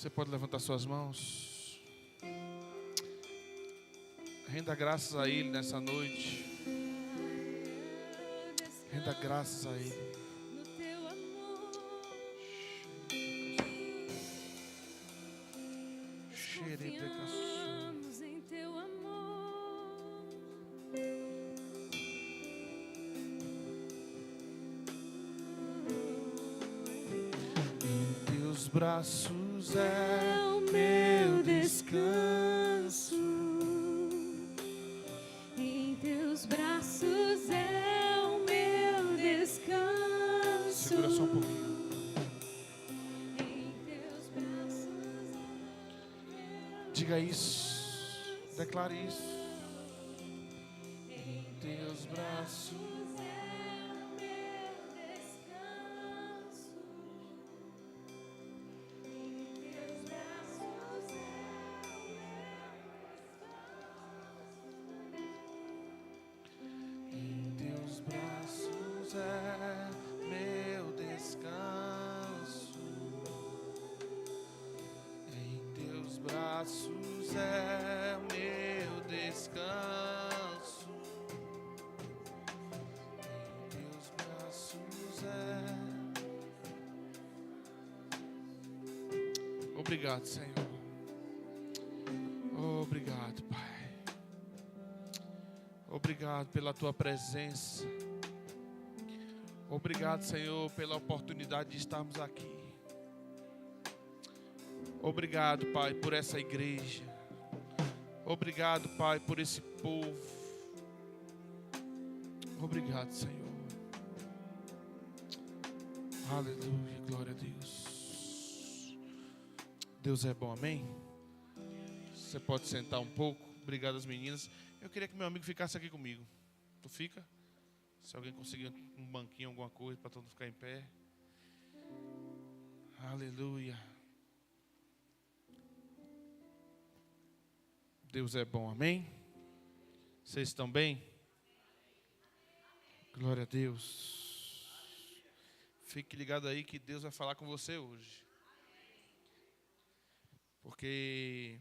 Você pode levantar suas mãos. Renda graças a Ele nessa noite. Renda graças a Ele. Confiamos em teu amor. Em teus braços é o meu descanso. Em teus braços é o meu descanso. Segura só um pouquinho. Em teus braços Diga isso. Declare isso. Em teus braços. é o meu descanso. Em teus braços é Em teus braços é meu descanso. Em teus braços é meu descanso. Em teus braços é. Obrigado, Senhor. Obrigado, Pai. Obrigado pela tua presença. Obrigado, Senhor, pela oportunidade de estarmos aqui. Obrigado, Pai, por essa igreja. Obrigado, Pai, por esse povo. Obrigado, Senhor. Aleluia, glória a Deus. Deus é bom, amém? Você pode sentar um pouco. Obrigado às meninas. Eu queria que meu amigo ficasse aqui comigo. Tu fica? Se alguém conseguir um banquinho, alguma coisa, para todo mundo ficar em pé. Aleluia. Deus é bom, amém? Vocês estão bem? Glória a Deus. Fique ligado aí que Deus vai falar com você hoje. Porque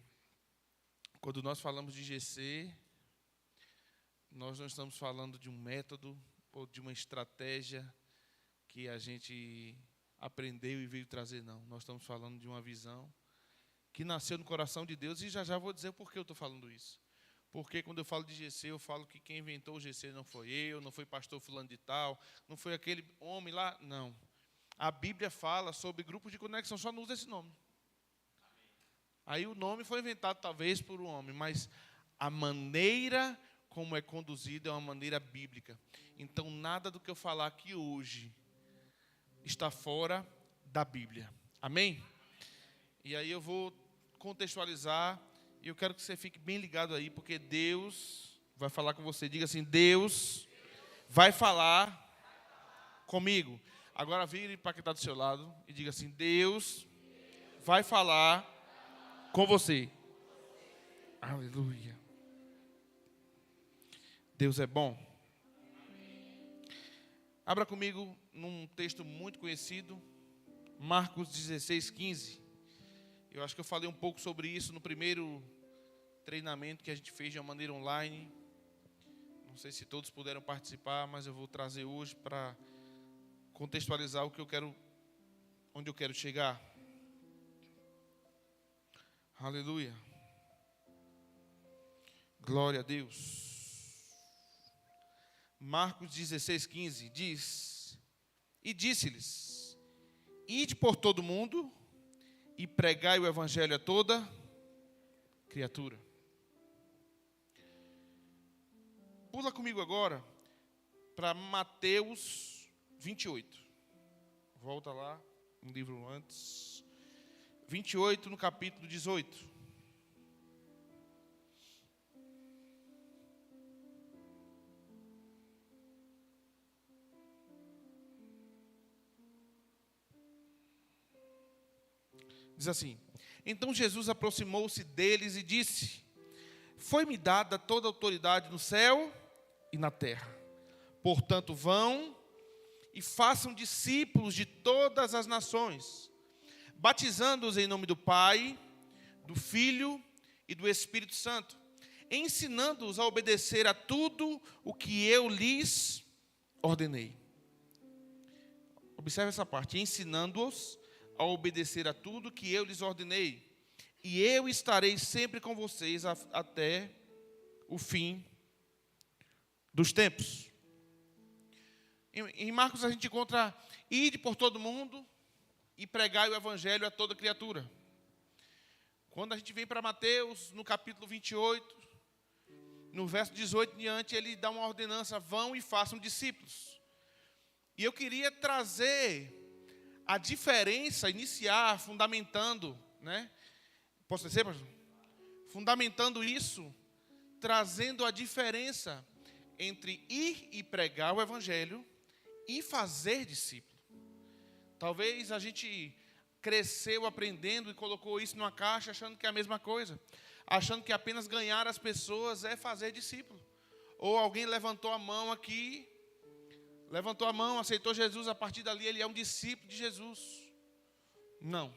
quando nós falamos de GC, nós não estamos falando de um método ou de uma estratégia que a gente aprendeu e veio trazer, não. Nós estamos falando de uma visão que nasceu no coração de Deus, e já vou dizer por que eu estou falando isso. Porque quando eu falo de GC, eu falo que quem inventou o GC não foi eu, não foi pastor fulano de tal, não foi aquele homem lá, não. A Bíblia fala sobre grupo de conexão, só não usa esse nome. Aí o nome foi inventado talvez por um homem, mas a maneira como é conduzido é uma maneira bíblica. Então nada do que eu falar aqui hoje está fora da Bíblia. Amém? E aí eu vou contextualizar e eu quero que você fique bem ligado aí, porque Deus vai falar com você. Diga assim: Deus vai falar comigo. Agora vire para quem está do seu lado e diga assim: Deus vai falar com você. Aleluia. Deus é bom. Abra comigo num texto muito conhecido, Marcos 16:15. Eu acho que eu falei um pouco sobre isso no primeiro treinamento que a gente fez de uma maneira online. Não sei se todos puderam participar, mas eu vou trazer hoje para contextualizar o que eu quero, onde eu quero chegar. Aleluia. Glória a Deus. Marcos 16:15 diz: E disse-lhes: Ide por todo mundo e pregai o evangelho a toda criatura. Pula comigo agora para Mateus 28. Volta lá, um livro antes. 28 no capítulo 18. Diz assim: Então Jesus aproximou-se deles e disse: Foi-me dada toda a autoridade no céu e na terra. Portanto, vão e façam discípulos de todas as nações, batizando-os em nome do Pai, do Filho e do Espírito Santo, ensinando-os a obedecer a tudo o que eu lhes ordenei. Observe essa parte, ensinando-os a obedecer a tudo que eu lhes ordenei, e eu estarei sempre com vocês até o fim dos tempos. Em Marcos a gente encontra: ide por todo mundo e pregai o evangelho a toda criatura. Quando a gente vem para Mateus, no capítulo 28, no verso 18 em diante, ele dá uma ordenança: vão e façam discípulos. E eu queria trazer a diferença, iniciar fundamentando, né? Posso dizer, pastor? Fundamentando isso, trazendo a diferença entre ir e pregar o evangelho e fazer discípulo. Talvez a gente cresceu aprendendo e colocou isso numa caixa achando que é a mesma coisa, achando que apenas ganhar as pessoas é fazer discípulo. Ou alguém levantou a mão aqui, aceitou Jesus, a partir dali ele é um discípulo de Jesus. Não.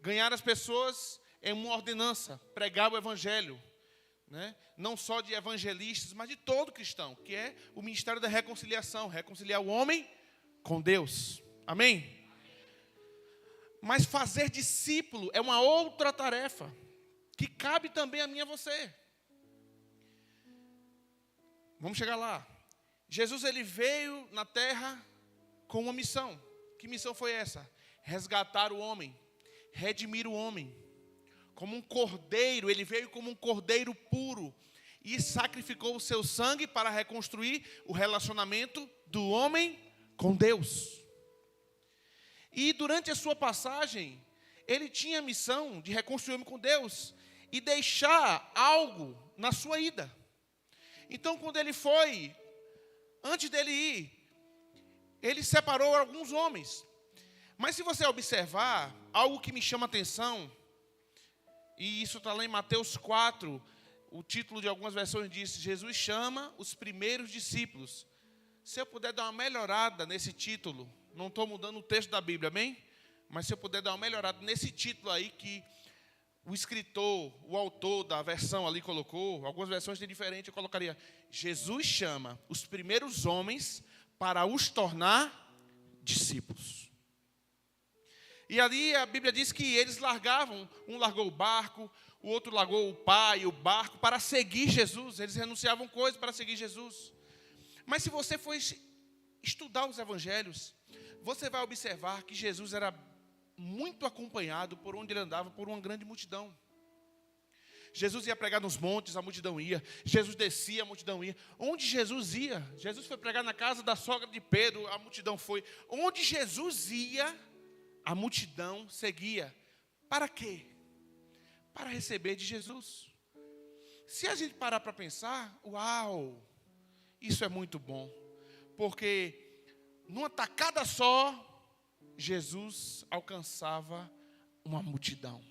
Ganhar as pessoas é uma ordenança, pregar o evangelho, né? Não só de evangelistas, mas de todo cristão, que é o ministério da reconciliação, reconciliar o homem com Deus. Amém? Mas fazer discípulo é uma outra tarefa, que cabe também a mim e a você. Vamos chegar lá. Jesus, ele veio na terra com uma missão. Que missão foi essa? Resgatar o homem, redimir o homem. Como um cordeiro, ele veio como um cordeiro puro e sacrificou o seu sangue para reconstruir o relacionamento do homem com Deus. E durante a sua passagem, ele tinha a missão de reconstruir o homem com Deus e deixar algo na sua ida. Então, quando ele foi, antes dele ir, ele separou alguns homens. Mas se você observar, algo que me chama a atenção, e isso está lá em Mateus 4, o título de algumas versões diz: Jesus chama os primeiros discípulos. Se eu puder dar uma melhorada nesse título, não estou mudando o texto da Bíblia, amém? Mas se eu puder dar uma melhorada nesse título aí que o escritor, o autor da versão ali colocou, algumas versões têm diferente, eu colocaria: Jesus chama os primeiros homens para os tornar discípulos. E ali a Bíblia diz que eles largavam, um largou o barco, o outro largou o pai, o barco, para seguir Jesus. Eles renunciavam coisas para seguir Jesus. Mas se você for estudar os evangelhos, você vai observar que Jesus era muito acompanhado por onde ele andava, por uma grande multidão. Jesus ia pregar nos montes, a multidão ia. Jesus descia, a multidão ia. Onde Jesus ia? Jesus foi pregar na casa da sogra de Pedro, a multidão foi. Onde Jesus ia, a multidão seguia. Para quê? Para receber de Jesus. Se a gente parar para pensar, uau, isso é muito bom. Porque numa tacada só, Jesus alcançava uma multidão.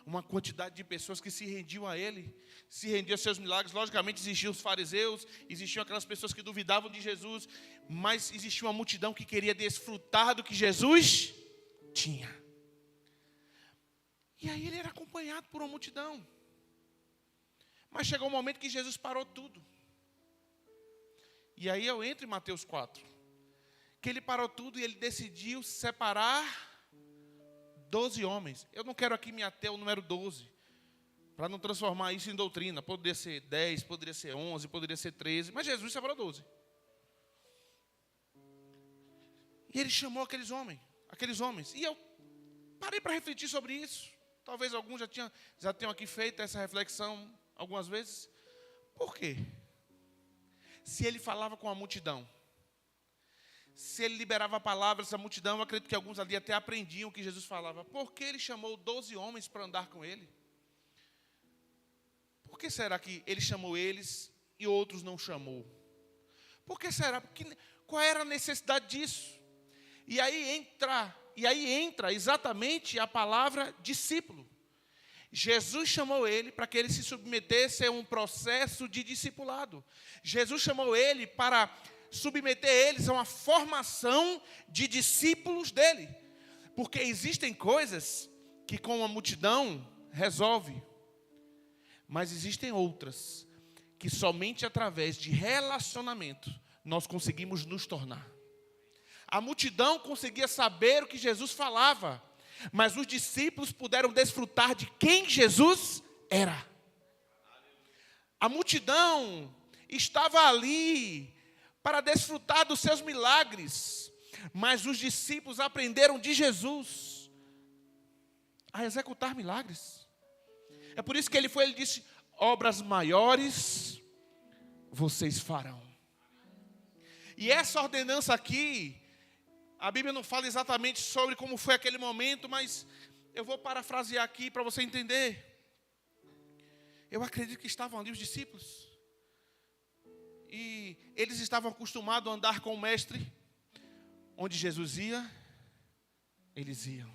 Uma quantidade de pessoas que se rendiam a Ele, se rendiam aos seus milagres. Logicamente existiam os fariseus, existiam aquelas pessoas que duvidavam de Jesus, mas existia uma multidão que queria desfrutar do que Jesus tinha. E aí ele era acompanhado por uma multidão. Mas chegou um momento que Jesus parou tudo. E aí eu entro em Mateus 4. Que ele parou tudo e ele decidiu separar 12 homens. Eu não quero aqui me ater ao número 12, para não transformar isso em doutrina. Poderia ser 10, poderia ser 11, poderia ser 13, mas Jesus separou 12. E ele chamou aqueles homens. E eu parei para refletir sobre isso. Talvez alguns já tenham aqui feito essa reflexão algumas vezes. Por quê? Se ele falava com a multidão, se ele liberava palavras à multidão, eu acredito que alguns ali até aprendiam o que Jesus falava. Por que ele chamou 12 homens para andar com ele? Por que será que ele chamou eles e outros não chamou? Por que será? Qual era a necessidade disso? E aí entra exatamente a palavra discípulo. Jesus chamou ele para que ele se submetesse a um processo de discipulado. Jesus chamou ele para submeter eles a uma formação de discípulos dele. Porque existem coisas que com a multidão resolve, mas existem outras que somente através de relacionamento nós conseguimos nos tornar. A multidão conseguia saber o que Jesus falava, mas os discípulos puderam desfrutar de quem Jesus era. A multidão estava ali para desfrutar dos seus milagres, mas os discípulos aprenderam de Jesus a executar milagres. É por isso que ele disse: obras maiores vocês farão. E essa ordenança aqui, a Bíblia não fala exatamente sobre como foi aquele momento, mas eu vou parafrasear aqui para você entender. Eu acredito que estavam ali os discípulos, e eles estavam acostumados a andar com o mestre. Onde Jesus ia, eles iam.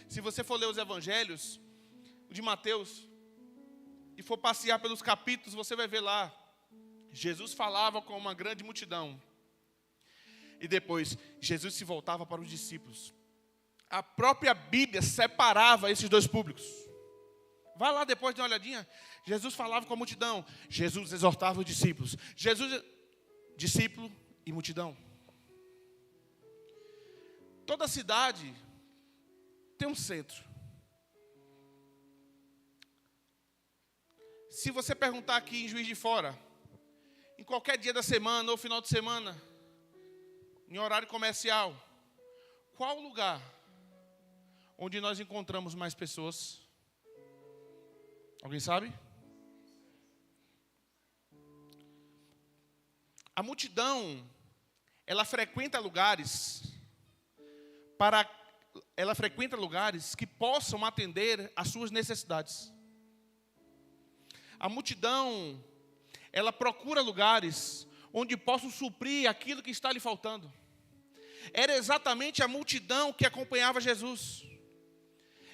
Se você for ler os evangelhos, o de Mateus, e for passear pelos capítulos, você vai ver lá, Jesus falava com uma grande multidão, e depois Jesus se voltava para os discípulos. A própria Bíblia separava esses dois públicos. Vai lá depois, dê uma olhadinha. Jesus falava com a multidão, Jesus exortava os discípulos. Discípulo e multidão. Toda cidade tem um centro. Se você perguntar aqui em Juiz de Fora, em qualquer dia da semana ou final de semana, em horário comercial, qual o lugar onde nós encontramos mais pessoas? Alguém sabe? A multidão, ela frequenta lugares que possam atender às suas necessidades. A multidão, ela procura lugares onde possam suprir aquilo que está lhe faltando. Era exatamente a multidão que acompanhava Jesus.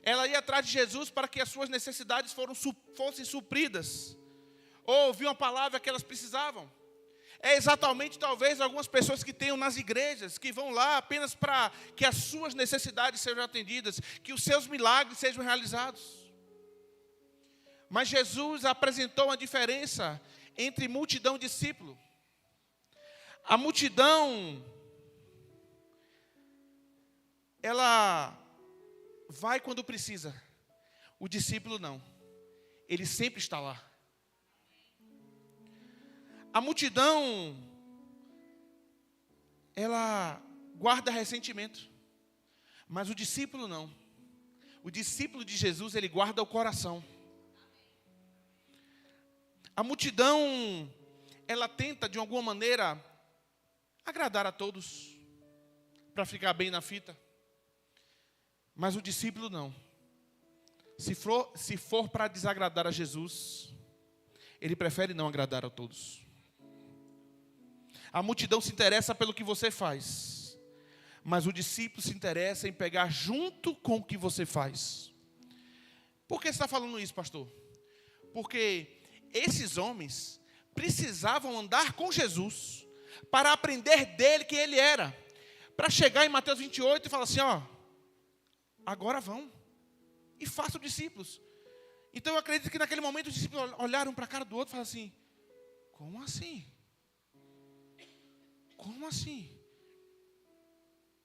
Ela ia atrás de Jesus para que as suas necessidades fossem supridas, ou ouvir uma palavra que elas precisavam. É exatamente, talvez, algumas pessoas que tenham nas igrejas, que vão lá apenas para que as suas necessidades sejam atendidas, que os seus milagres sejam realizados. Mas Jesus apresentou uma diferença entre multidão e discípulo. A multidão, ela vai quando precisa. O discípulo não. Ele sempre está lá. A multidão, ela guarda ressentimento. Mas o discípulo não. O discípulo de Jesus, ele guarda o coração. A multidão, ela tenta de alguma maneira agradar a todos, para ficar bem na fita. Mas o discípulo não. Se for para desagradar a Jesus, ele prefere não agradar a todos. A multidão se interessa pelo que você faz, mas o discípulo se interessa em pegar junto com o que você faz. Por que você está falando isso, pastor? Porque esses homens precisavam andar com Jesus para aprender dele quem ele era. Para chegar em Mateus 28 e falar assim, agora vão e façam discípulos. Então eu acredito que naquele momento os discípulos olharam para a cara do outro e falaram assim, como assim? Como assim?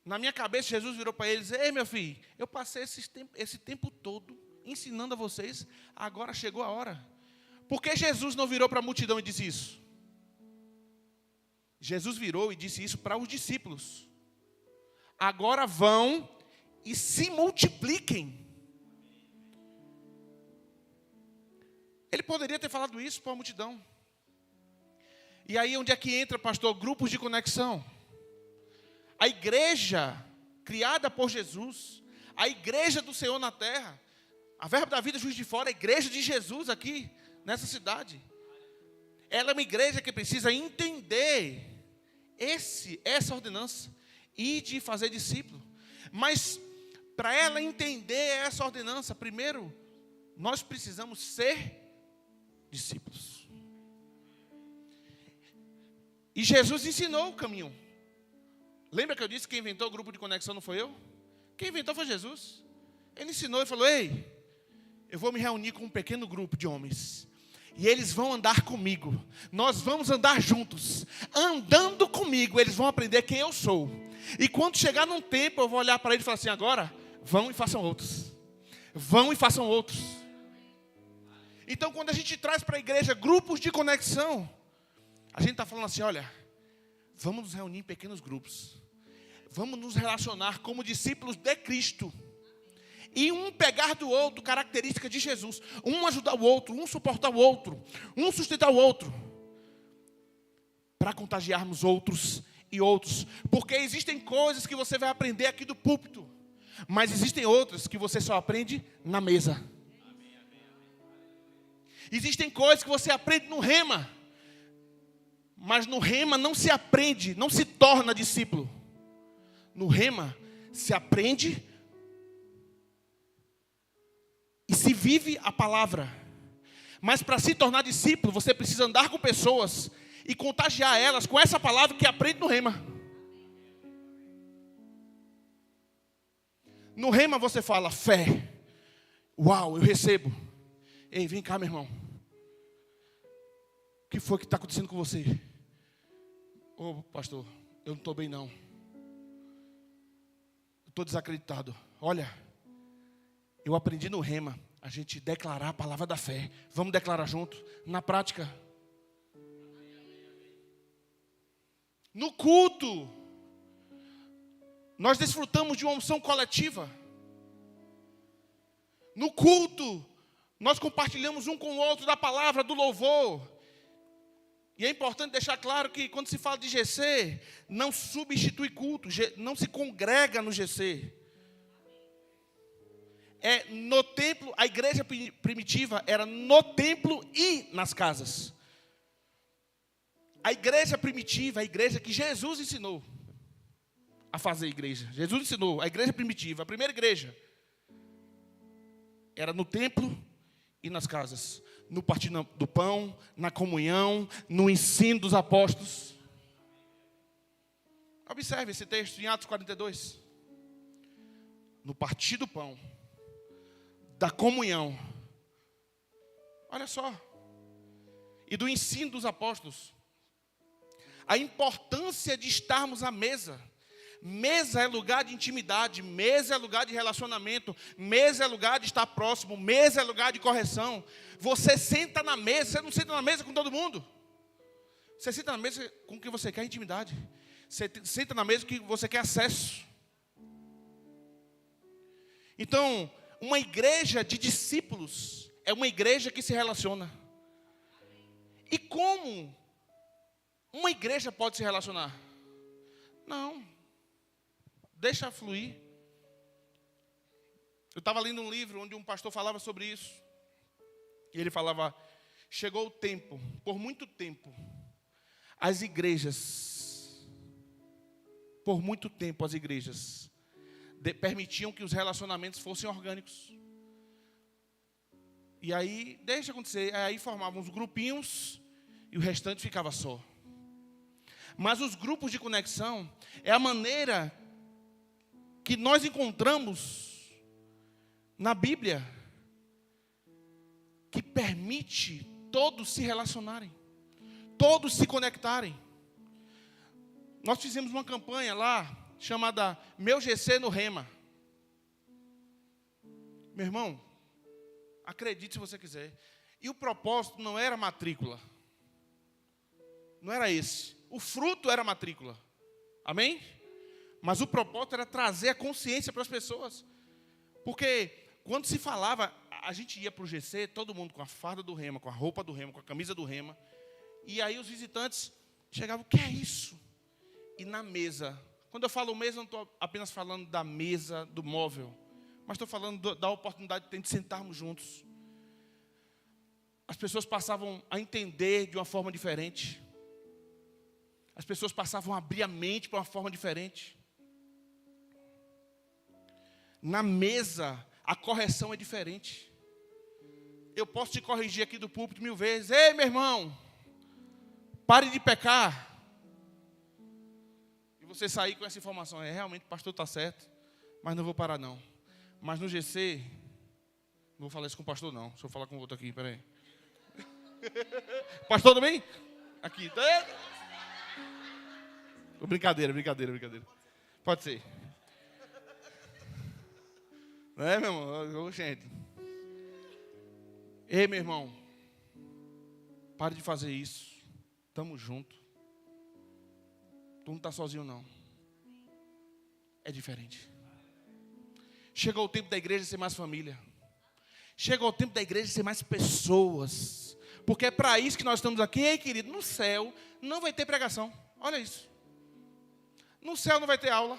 Na minha cabeça, Jesus virou para eles, ei meu filho, eu passei esse tempo todo ensinando a vocês, agora chegou a hora. Por que Jesus não virou para a multidão e disse isso? Jesus virou e disse isso para os discípulos. Agora vão e se multipliquem. Ele poderia ter falado isso para a multidão. E aí onde é que entra, pastor? Grupos de conexão. A igreja criada por Jesus, a igreja do Senhor na terra, a Verbo da Vida Juiz de Fora, a igreja de Jesus aqui, nessa cidade. Ela é uma igreja que precisa entender essa ordenança e de fazer discípulo. Mas para ela entender essa ordenança, primeiro, nós precisamos ser discípulos. E Jesus ensinou o caminho. Lembra que eu disse que quem inventou o grupo de conexão não foi eu? Quem inventou foi Jesus. Ele ensinou e falou: ei, eu vou me reunir com um pequeno grupo de homens. E eles vão andar comigo. Nós vamos andar juntos. Andando comigo, eles vão aprender quem eu sou. E quando chegar num tempo, eu vou olhar para eles e falar assim: agora, vão e façam outros. Vão e façam outros. Então, quando a gente traz para a igreja grupos de conexão, a gente está falando assim: olha, vamos nos reunir em pequenos grupos. Vamos nos relacionar como discípulos de Cristo. E um pegar do outro, característica de Jesus. Um ajudar o outro, um suportar o outro, um sustentar o outro. Para contagiarmos outros e outros. Porque existem coisas que você vai aprender aqui do púlpito. Mas existem outras que você só aprende na mesa. Existem coisas que você aprende no rema. Mas no rema não se aprende, não se torna discípulo. No rema se aprende e se vive a palavra. Mas para se tornar discípulo, você precisa andar com pessoas e contagiar elas com essa palavra que aprende no rema. No rema você fala fé. Uau, eu recebo. Ei, vem cá, meu irmão. O que foi que está acontecendo com você? Ô, pastor, eu não estou bem não. Estou desacreditado. Olha, eu aprendi no rema a gente declarar a palavra da fé. Vamos declarar junto, na prática. No culto, nós desfrutamos de uma unção coletiva. No culto, nós compartilhamos um com o outro da palavra, do louvor. E é importante deixar claro que quando se fala de GC, não substitui culto, não se congrega no GC. É no templo, a igreja primitiva era no templo e nas casas. A igreja primitiva, a igreja que Jesus ensinou a fazer igreja. Jesus ensinou, a igreja primitiva, a primeira igreja, era no templo e nas casas. No partir do pão, na comunhão, no ensino dos apóstolos. Observe esse texto em Atos 42. No partir do pão, da comunhão, olha só, e do ensino dos apóstolos. A importância de estarmos à mesa. Mesa é lugar de intimidade, mesa é lugar de relacionamento, mesa é lugar de estar próximo, mesa é lugar de correção. Você senta na mesa, você não senta na mesa com todo mundo. Você senta na mesa com quem você quer intimidade. Você senta na mesa com quem você quer acesso. Então, uma igreja de discípulos é uma igreja que se relaciona. E como uma igreja pode se relacionar? Não. Deixa fluir. Eu estava lendo um livro onde um pastor falava sobre isso. E ele falava: chegou o tempo, por muito tempo, as igrejas permitiam que os relacionamentos fossem orgânicos. E aí, deixa acontecer, aí formavam os grupinhos e o restante ficava só. Mas os grupos de conexão é a maneira que nós encontramos na Bíblia que permite todos se relacionarem, todos se conectarem. Nós fizemos uma campanha lá, chamada Meu GC no Rema. Meu irmão, acredite se você quiser. E o propósito não era matrícula. Não era esse. O fruto era matrícula. Amém? Mas o propósito era trazer a consciência para as pessoas. Porque quando se falava, a gente ia para o GC, todo mundo com a farda do rema, com a roupa do rema, com a camisa do rema. E aí os visitantes chegavam: o que é isso? E na mesa, quando eu falo mesa, não estou apenas falando da mesa, do móvel, mas estou falando da oportunidade de sentarmos juntos. As pessoas passavam a entender de uma forma diferente. As pessoas passavam a abrir a mente para uma forma diferente. Na mesa, a correção é diferente. Eu posso te corrigir aqui do púlpito 1000 vezes. Ei, meu irmão, pare de pecar. E você sair com essa informação: realmente o pastor está certo. Mas não vou parar, não. Mas no GC, não vou falar isso com o pastor, não. Deixa eu falar com o outro aqui, peraí. Pastor também? Aqui, tá? Brincadeira. Pode ser. Não é, meu irmão? Gente. Ei, meu irmão. Pare de fazer isso. Tamo junto. Tu não está sozinho, não. É diferente. Chegou o tempo da igreja ser mais família. Chegou o tempo da igreja ser mais pessoas. Porque é para isso que nós estamos aqui. Ei, querido, no céu não vai ter pregação. Olha isso. No céu não vai ter aula.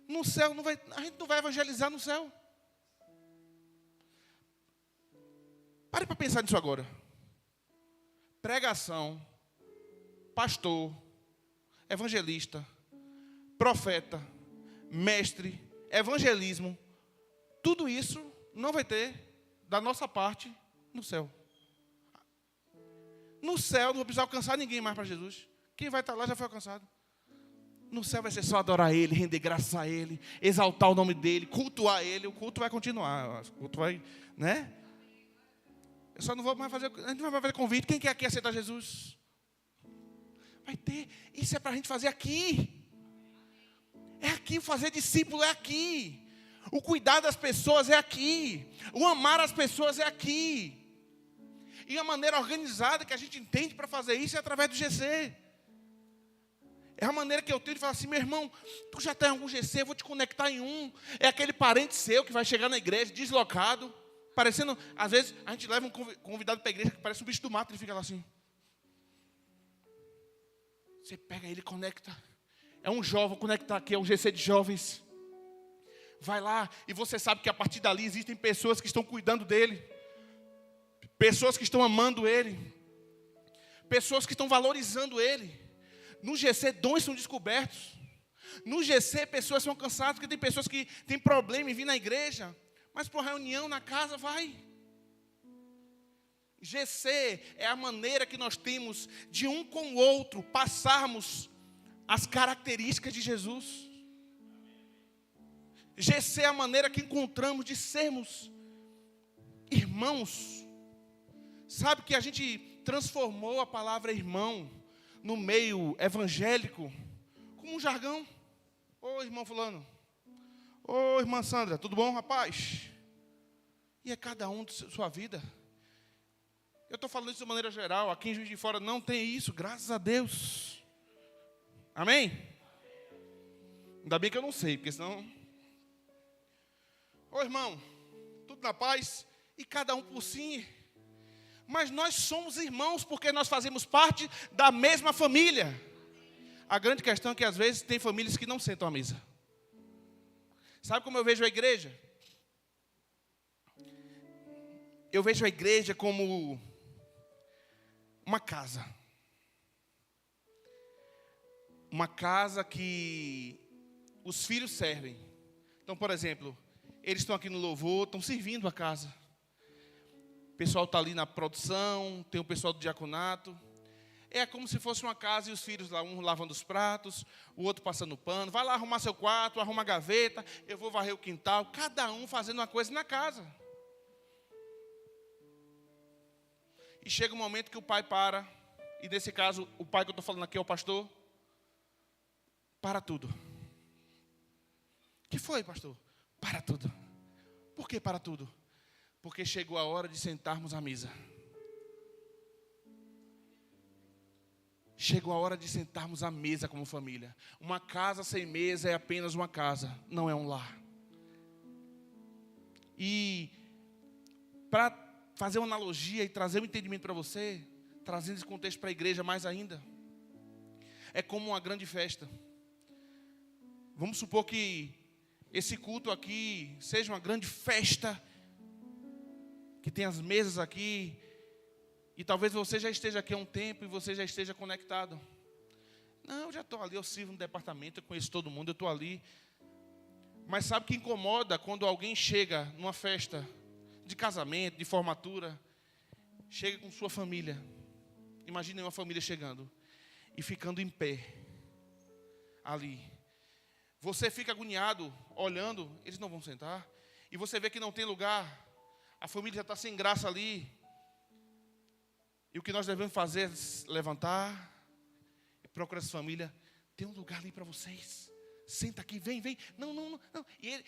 No céu não vai, a gente não vai evangelizar no céu. Pare para pensar nisso agora. Pregação, pastor, evangelista, profeta, mestre, evangelismo, tudo isso não vai ter da nossa parte no céu. No céu não vou precisar alcançar ninguém mais para Jesus. Quem vai estar lá já foi alcançado. No céu vai ser só adorar Ele, render graças a Ele, exaltar o nome dEle, cultuar Ele. O culto vai continuar, o culto vai, né? Eu só não vou mais fazer, a gente não vai mais fazer convite. Quem quer aqui aceitar Jesus? Vai ter, isso é para a gente fazer aqui. É aqui, o fazer discípulo é aqui. O cuidar das pessoas é aqui. O amar as pessoas é aqui. E a maneira organizada que a gente entende para fazer isso é através do GC. É a maneira que eu tenho de falar assim, meu irmão, tu já está em algum GC, eu vou te conectar em um. É aquele parente seu que vai chegar na igreja, deslocado, parecendo, às vezes, a gente leva um convidado para a igreja que parece um bicho do mato, ele fica lá assim. Você pega ele e conecta. É um jovem, vou conectar aqui, é um GC de jovens. Vai lá e você sabe que a partir dali existem pessoas que estão cuidando dele. Pessoas que estão amando ele. Pessoas que estão valorizando ele. No GC, dons são descobertos. No GC, pessoas são cansadas, porque tem pessoas que têm problema em vir na igreja. Mas por reunião na casa, vai. GC é a maneira que nós temos de um com o outro passarmos as características de Jesus. GC é a maneira que encontramos de sermos irmãos. Sabe que a gente transformou a palavra irmão no meio evangélico como um jargão. Ô irmão fulano. Ô irmã Sandra, tudo bom, rapaz? E é cada um de sua vida. Eu estou falando isso de maneira geral. Aqui em Juiz de Fora não tem isso, graças a Deus. Amém? Ainda bem que eu não sei, porque senão... Ô irmão, tudo na paz e cada um por si. Mas nós somos irmãos porque nós fazemos parte da mesma família. A grande questão é que às vezes tem famílias que não sentam à mesa. Sabe como eu vejo a igreja? Eu vejo a igreja como uma casa. Uma casa que os filhos servem. Então, por exemplo, eles estão aqui no louvor, estão servindo a casa. O pessoal está ali na produção, tem o pessoal do diaconato. É como se fosse uma casa e os filhos lá, um lavando os pratos, o outro passando pano. Vai lá arrumar seu quarto, arruma a gaveta, eu vou varrer o quintal. Cada um fazendo uma coisa na casa. E chega um momento que o pai para, e nesse caso, o pai que eu estou falando aqui é o pastor, para tudo. O que foi, pastor? Para tudo. Por que para tudo? Porque chegou a hora de sentarmos à mesa. Chegou a hora de sentarmos à mesa como família. Uma casa sem mesa é apenas uma casa, não é um lar. E para fazer uma analogia e trazer um entendimento para você, trazendo esse contexto para a igreja mais ainda, é como uma grande festa. Vamos supor que esse culto aqui seja uma grande festa, que tem as mesas aqui, e talvez você já esteja aqui há um tempo e você já esteja conectado. Não, eu já estou ali, eu sirvo no departamento, eu conheço todo mundo, eu estou ali. Mas sabe o que incomoda quando alguém chega numa festa de casamento, de formatura, chega com sua família. Imagine uma família chegando e ficando em pé ali. Você fica agoniado, olhando, eles não vão sentar. E você vê que não tem lugar. A família já está sem graça ali. E o que nós devemos fazer é levantar e procurar essa família. Tem um lugar ali para vocês. Senta aqui, vem. Não.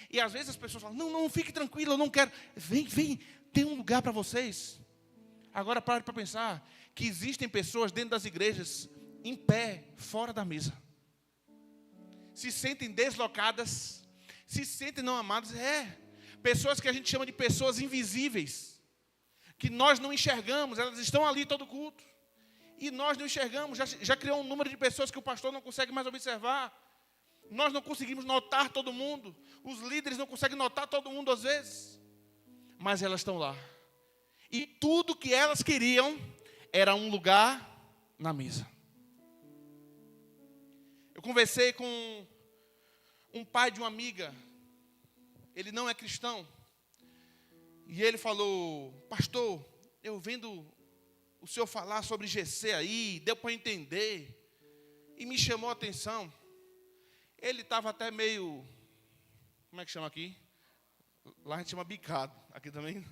E às vezes as pessoas falam, não, fique tranquilo, eu não quero. Vem, tem um lugar para vocês. Agora pare para pensar que existem pessoas dentro das igrejas, em pé, fora da mesa. Se sentem deslocadas, se sentem não amadas. Pessoas que a gente chama de pessoas invisíveis, que nós não enxergamos, elas estão ali todo culto. E nós não enxergamos, já criou um número de pessoas que o pastor não consegue mais observar. Nós não conseguimos notar todo mundo. Os líderes não conseguem notar todo mundo às vezes. Mas elas estão lá. E tudo que elas queriam era um lugar na mesa. Eu conversei com um pai de uma amiga. Ele não é cristão. E ele falou, pastor, eu vendo o senhor falar sobre GC aí, deu para entender. E me chamou a atenção. Ele estava até meio, como é que chama aqui? Lá a gente chama bicado, aqui também.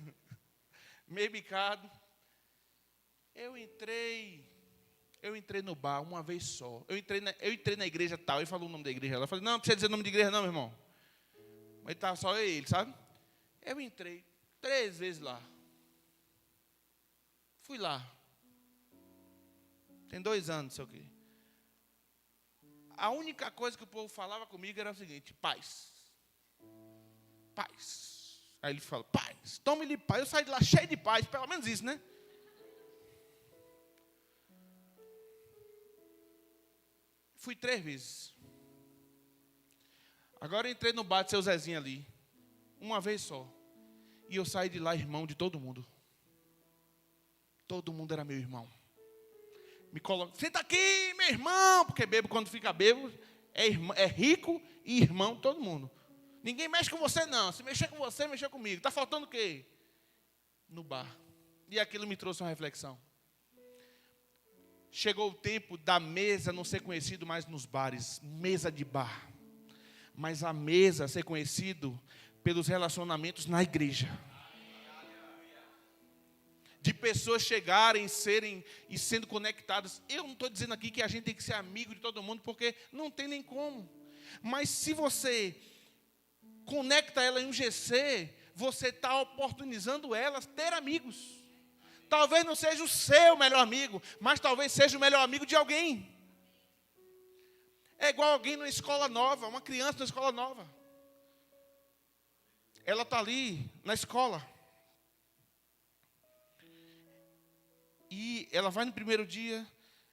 Meio bicado. Eu entrei no bar uma vez só. Eu entrei na igreja tal. Ele falou o nome da igreja. Eu falei, não precisa dizer o nome de igreja não, meu irmão. Mas estava só eu e ele, sabe? Eu entrei 3 vezes lá. Fui lá. Tem 2 anos, sei o quê. A única coisa que o povo falava comigo era o seguinte, paz. Aí ele fala, paz, tome-lhe paz. Eu saí de lá cheio de paz, pelo menos isso, né? Fui 3 vezes. Agora eu entrei no bar de seu Zezinho ali. Uma vez só. E eu saí de lá irmão de todo mundo. Todo mundo era meu irmão. Me coloca, senta aqui, meu irmão. Porque bebo, quando fica bebo, é rico e irmão todo mundo. Ninguém mexe com você não. Se mexer com você, mexer comigo. Está faltando o quê? No bar. E aquilo me trouxe uma reflexão. Chegou o tempo da mesa não ser conhecido mais nos bares. Mesa de bar. Mas a mesa ser conhecido pelos relacionamentos na igreja. De pessoas chegarem, serem e sendo conectadas. Eu não estou dizendo aqui que a gente tem que ser amigo de todo mundo, porque não tem nem como. Mas se você conecta ela em um GC, você está oportunizando elas ter amigos. Talvez não seja o seu melhor amigo, mas talvez seja o melhor amigo de alguém. É igual alguém numa escola nova, uma criança numa escola nova. Ela está ali na escola. E ela vai no primeiro dia,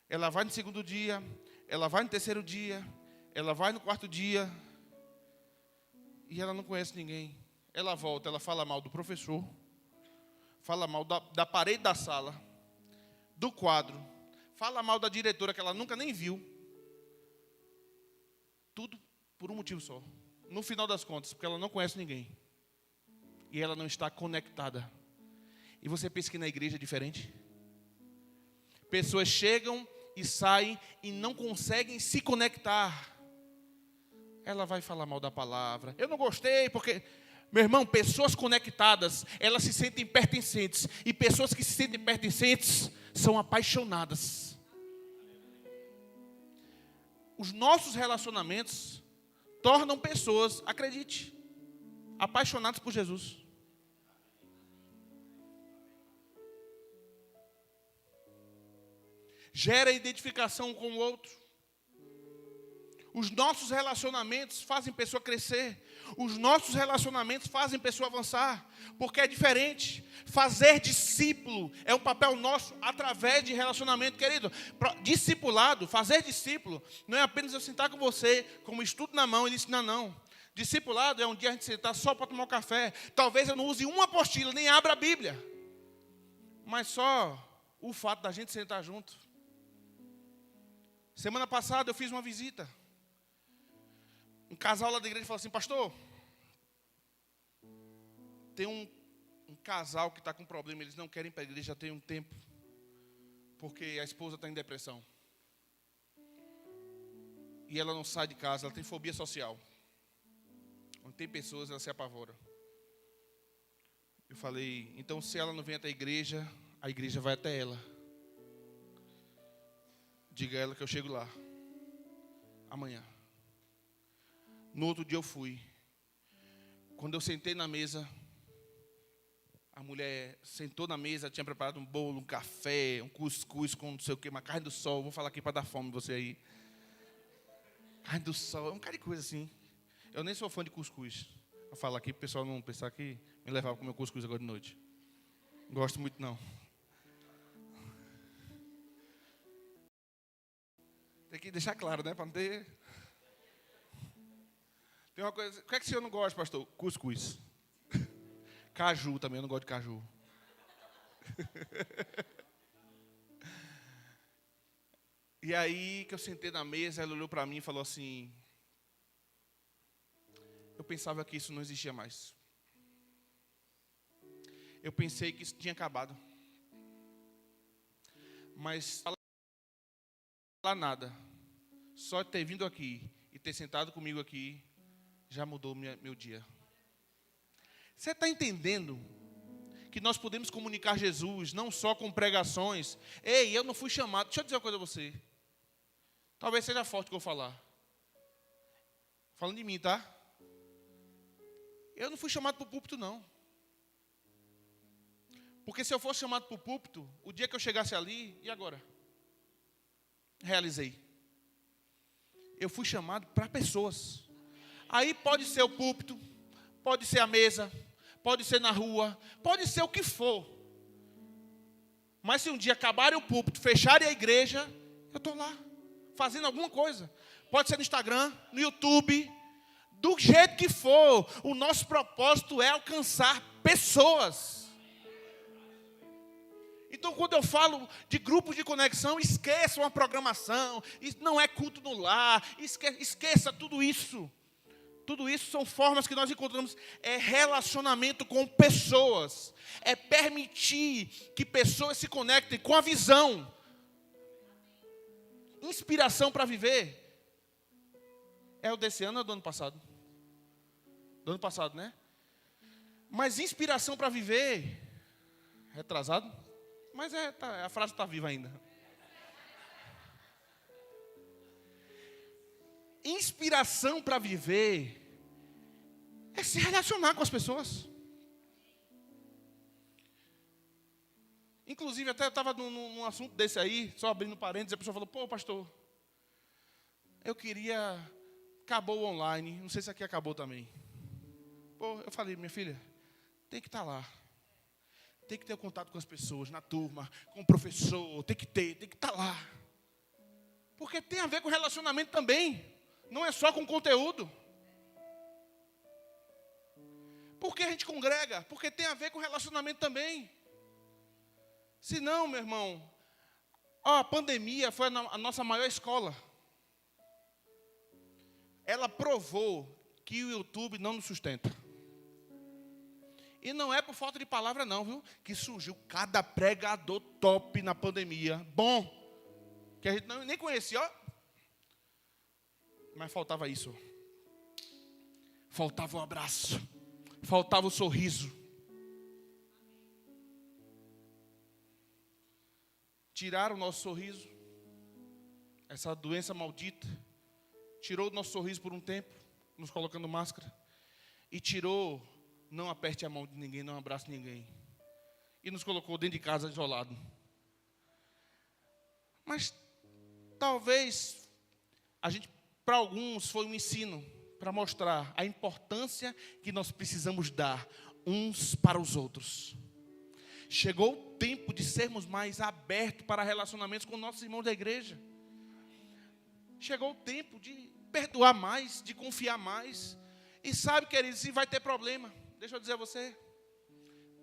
ela vai no segundo dia, ela vai no terceiro dia, ela vai no 4º dia. E ela não conhece ninguém. Ela volta, ela fala mal do professor, fala mal da parede da sala, do quadro, fala mal da diretora que ela nunca nem viu. Tudo por um motivo só. No final das contas, porque ela não conhece ninguém. E ela não está conectada. E você pensa que na igreja é diferente? Pessoas chegam e saem e não conseguem se conectar. Ela vai falar mal da palavra. Eu não gostei porque... Meu irmão, pessoas conectadas, elas se sentem pertencentes. E pessoas que se sentem pertencentes são apaixonadas. Os nossos relacionamentos tornam pessoas, acredite, apaixonadas por Jesus. Gera identificação com o outro. Os nossos relacionamentos fazem pessoa crescer. Os nossos relacionamentos fazem pessoa avançar. Porque é diferente. Fazer discípulo é um papel nosso através de relacionamento, querido. Discipulado, fazer discípulo, não é apenas eu sentar com você, como estudo na mão e lhe ensinar, não. Discipulado é um dia a gente sentar só para tomar um café. Talvez eu não use uma apostila, nem abra a Bíblia. Mas só o fato da gente sentar junto. Semana passada eu fiz uma visita. Um casal lá da igreja falou assim, pastor, tem um casal que está com problema, eles não querem ir para a igreja já tem um tempo, porque a esposa está em depressão. E ela não sai de casa, ela tem fobia social. Quando tem pessoas, ela se apavora. Eu falei, então se ela não vem até a igreja vai até ela. Diga a ela que eu chego lá. Amanhã. No outro dia eu fui. Quando eu sentei na mesa, a mulher sentou na mesa, tinha preparado um bolo, um café, um cuscuz com não sei o que, uma carne do sol. Vou falar aqui para dar fome você aí. Carne do sol, um cara de coisa assim. Eu nem sou fã de cuscuz. Vou falar aqui para o pessoal não pensar que me levava para comer cuscuz agora de noite. Não gosto muito não. Tem que deixar claro, né? Para não ter... Tem uma coisa... O que é que o senhor não gosta, pastor? Cuscuz. Caju também, eu não gosto de caju. E aí que eu sentei na mesa, ela olhou para mim e falou assim... Eu pensava que isso não existia mais. Eu pensei que isso tinha acabado. Mas falar nada. Só ter vindo aqui e ter sentado comigo aqui já mudou meu dia. Você está entendendo que nós podemos comunicar Jesus não só com pregações? Ei, eu não fui chamado. Deixa eu dizer uma coisa a você. Talvez seja forte o que eu vou falar. Falando de mim, tá? Eu não fui chamado para o púlpito, não. Porque se eu fosse chamado para o púlpito, o dia que eu chegasse ali, e agora? Realizei. Eu fui chamado para pessoas. Aí pode ser o púlpito, pode ser a mesa, pode ser na rua, pode ser o que for. Mas se um dia acabarem o púlpito, fecharem a igreja, eu estou lá, fazendo alguma coisa. Pode ser no Instagram, no YouTube, do jeito que for. O nosso propósito é alcançar pessoas. Então, quando eu falo de grupos de conexão, esqueçam a programação. Isso não é culto no lar. Esqueça tudo isso. Tudo isso são formas que nós encontramos. É relacionamento com pessoas. É permitir que pessoas se conectem com a visão. Inspiração para viver. É o desse ano ou do ano passado? Do ano passado, né? Mas inspiração para viver. Retrasado? Mas a frase está viva ainda. Inspiração para viver é se relacionar com as pessoas. Inclusive, até eu estava num assunto desse aí, só abrindo parênteses, a pessoa falou, pô, pastor, eu queria... Acabou o online, não sei se aqui acabou também. Pô, eu falei, minha filha, tem que estar lá. Tem que ter contato com as pessoas, na turma, com o professor, tem que estar lá. Porque tem a ver com relacionamento também. Não é só com conteúdo. Por que a gente congrega? Porque tem a ver com relacionamento também. Se não, meu irmão, a pandemia foi a nossa maior escola. Ela provou que o YouTube não nos sustenta. E não é por falta de palavra não, viu? Que surgiu cada pregador top na pandemia. Bom. Que a gente nem conhecia, ó. Mas faltava isso. Faltava o abraço. Faltava o sorriso. Tiraram o nosso sorriso. Essa doença maldita. Tirou o nosso sorriso por um tempo. Nos colocando máscara. E tirou... Não aperte a mão de ninguém, não abrace ninguém. E nos colocou dentro de casa isolado. Mas talvez para alguns foi um ensino para mostrar a importância que nós precisamos dar uns para os outros. Chegou o tempo de sermos mais abertos para relacionamentos com nossos irmãos da igreja. Chegou o tempo de perdoar mais, de confiar mais. E sabe, queridos, se vai ter problema. Deixa eu dizer a você.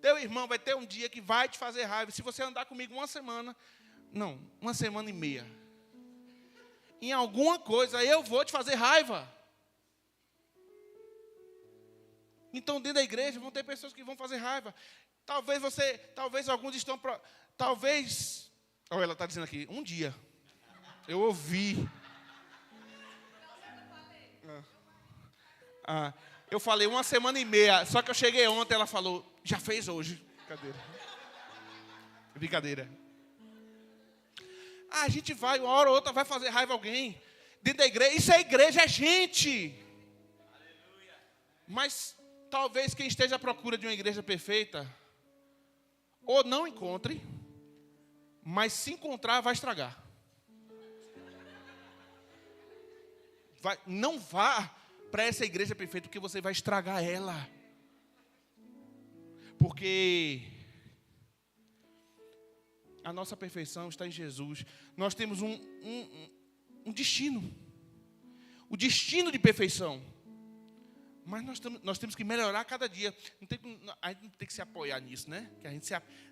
Teu irmão vai ter um dia que vai te fazer raiva. Se você andar comigo uma semana e meia. Em alguma coisa eu vou te fazer raiva. Então dentro da igreja vão ter pessoas que vão fazer raiva. Talvez alguns estão... Olha, ela está dizendo aqui, um dia. Eu ouvi. Eu falei 1 semana e meia, só que eu cheguei ontem, ela falou, já fez hoje. Brincadeira. A gente vai, uma hora ou outra, vai fazer raiva a alguém. Dentro da igreja, isso é igreja, é gente. Mas talvez quem esteja à procura de uma igreja perfeita, ou não encontre, mas se encontrar, vai estragar. Não vá para essa igreja perfeita, porque você vai estragar ela. Porque a nossa perfeição está em Jesus. Nós temos um destino. O destino de perfeição. Mas nós temos que melhorar cada dia. A gente não tem que se apoiar nisso, né? Que a gente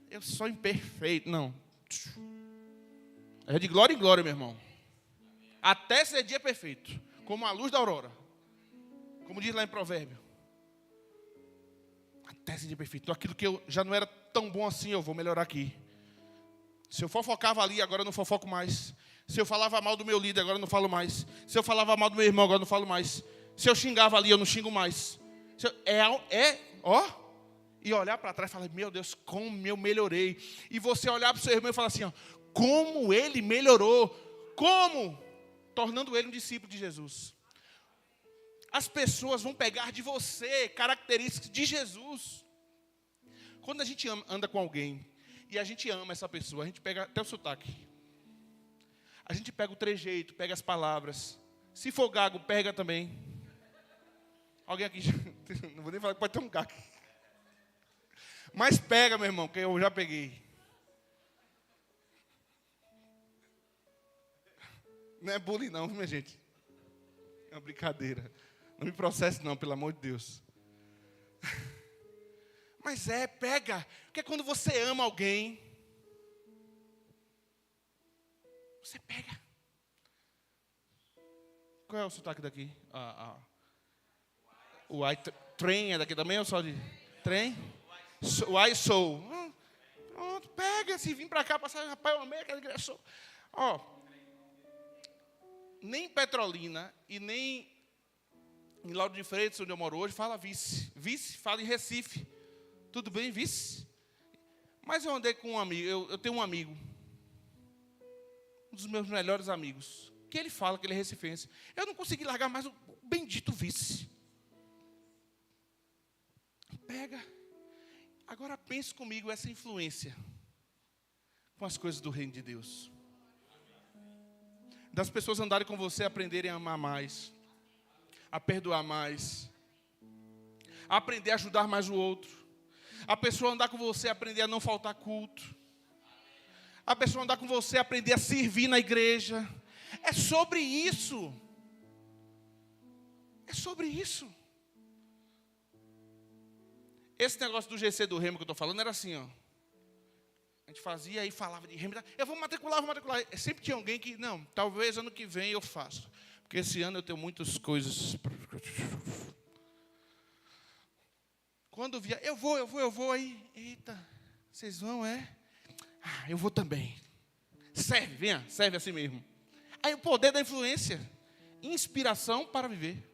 eu sou imperfeito. Não. É de glória em glória, meu irmão. Até ser dia perfeito. Como a luz da aurora. Como diz lá em Provérbio. Até ser dia perfeito. Então, aquilo que eu já não era tão bom assim, eu vou melhorar aqui. Se eu fofocava ali, agora eu não fofoco mais. Se eu falava mal do meu líder, agora eu não falo mais. Se eu falava mal do meu irmão, agora eu não falo mais. Se eu xingava ali, eu não xingo mais. E olhar para trás e falar, meu Deus, como eu melhorei. E você olhar para o seu irmão e falar assim, ó, como ele melhorou. Como? Tornando ele um discípulo de Jesus. As pessoas vão pegar de você características de Jesus. Quando a gente anda com alguém e a gente ama essa pessoa, a gente pega até o sotaque. A gente pega o trejeito, pega as palavras. Se for gago, pega também. Alguém aqui, não vou nem falar que pode ter um gago. Mas pega, meu irmão, que eu já peguei. Não é bullying não, minha gente. É uma brincadeira. Não me processe não, pelo amor de Deus. Mas pega. Porque quando você ama alguém, você pega. Qual é o sotaque daqui? O trem é daqui também ou só de trem? O I sou. Pronto, pega. Se vir para cá, passar, rapaz, eu amei aquela igreja. Nem em Petrolina e nem em Lauro de Freitas, onde eu moro hoje, fala vice. Vice fala em Recife. Tudo bem, vice? Mas eu andei com um amigo, eu tenho um amigo, um dos meus melhores amigos, que ele fala que ele é recifense. Eu não consegui largar mais o bendito vice. Pega. Agora pense comigo essa influência com as coisas do reino de Deus. Das pessoas andarem com você, aprenderem a amar mais, a perdoar mais, a aprender a ajudar mais o outro. A pessoa andar com você, aprender a não faltar culto. A pessoa andar com você, aprender a servir na igreja. É sobre isso. É sobre isso. Esse negócio do GC do Remo que eu estou falando era assim, ó. A gente fazia e falava de Remo. Eu vou matricular. Sempre tinha alguém que, não, talvez ano que vem eu faço. Porque esse ano eu tenho muitas coisas. Quando via, eu vou aí. Eita, vocês vão, é? Eu vou também. Serve, venha, serve assim mesmo. Aí o poder da influência. Inspiração para viver.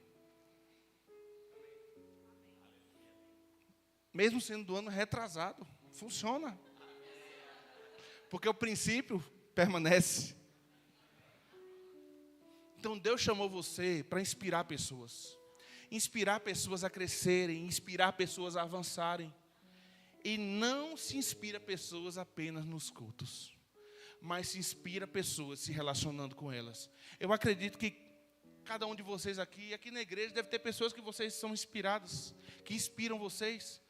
Mesmo sendo do ano retrasado. Funciona. Porque o princípio permanece. Então Deus chamou você para inspirar pessoas. Inspirar pessoas a crescerem, inspirar pessoas a avançarem. E não se inspira pessoas apenas nos cultos, mas se inspira pessoas se relacionando com elas. Eu acredito que cada um de vocês aqui na igreja, deve ter pessoas que vocês são inspiradas, que inspiram vocês.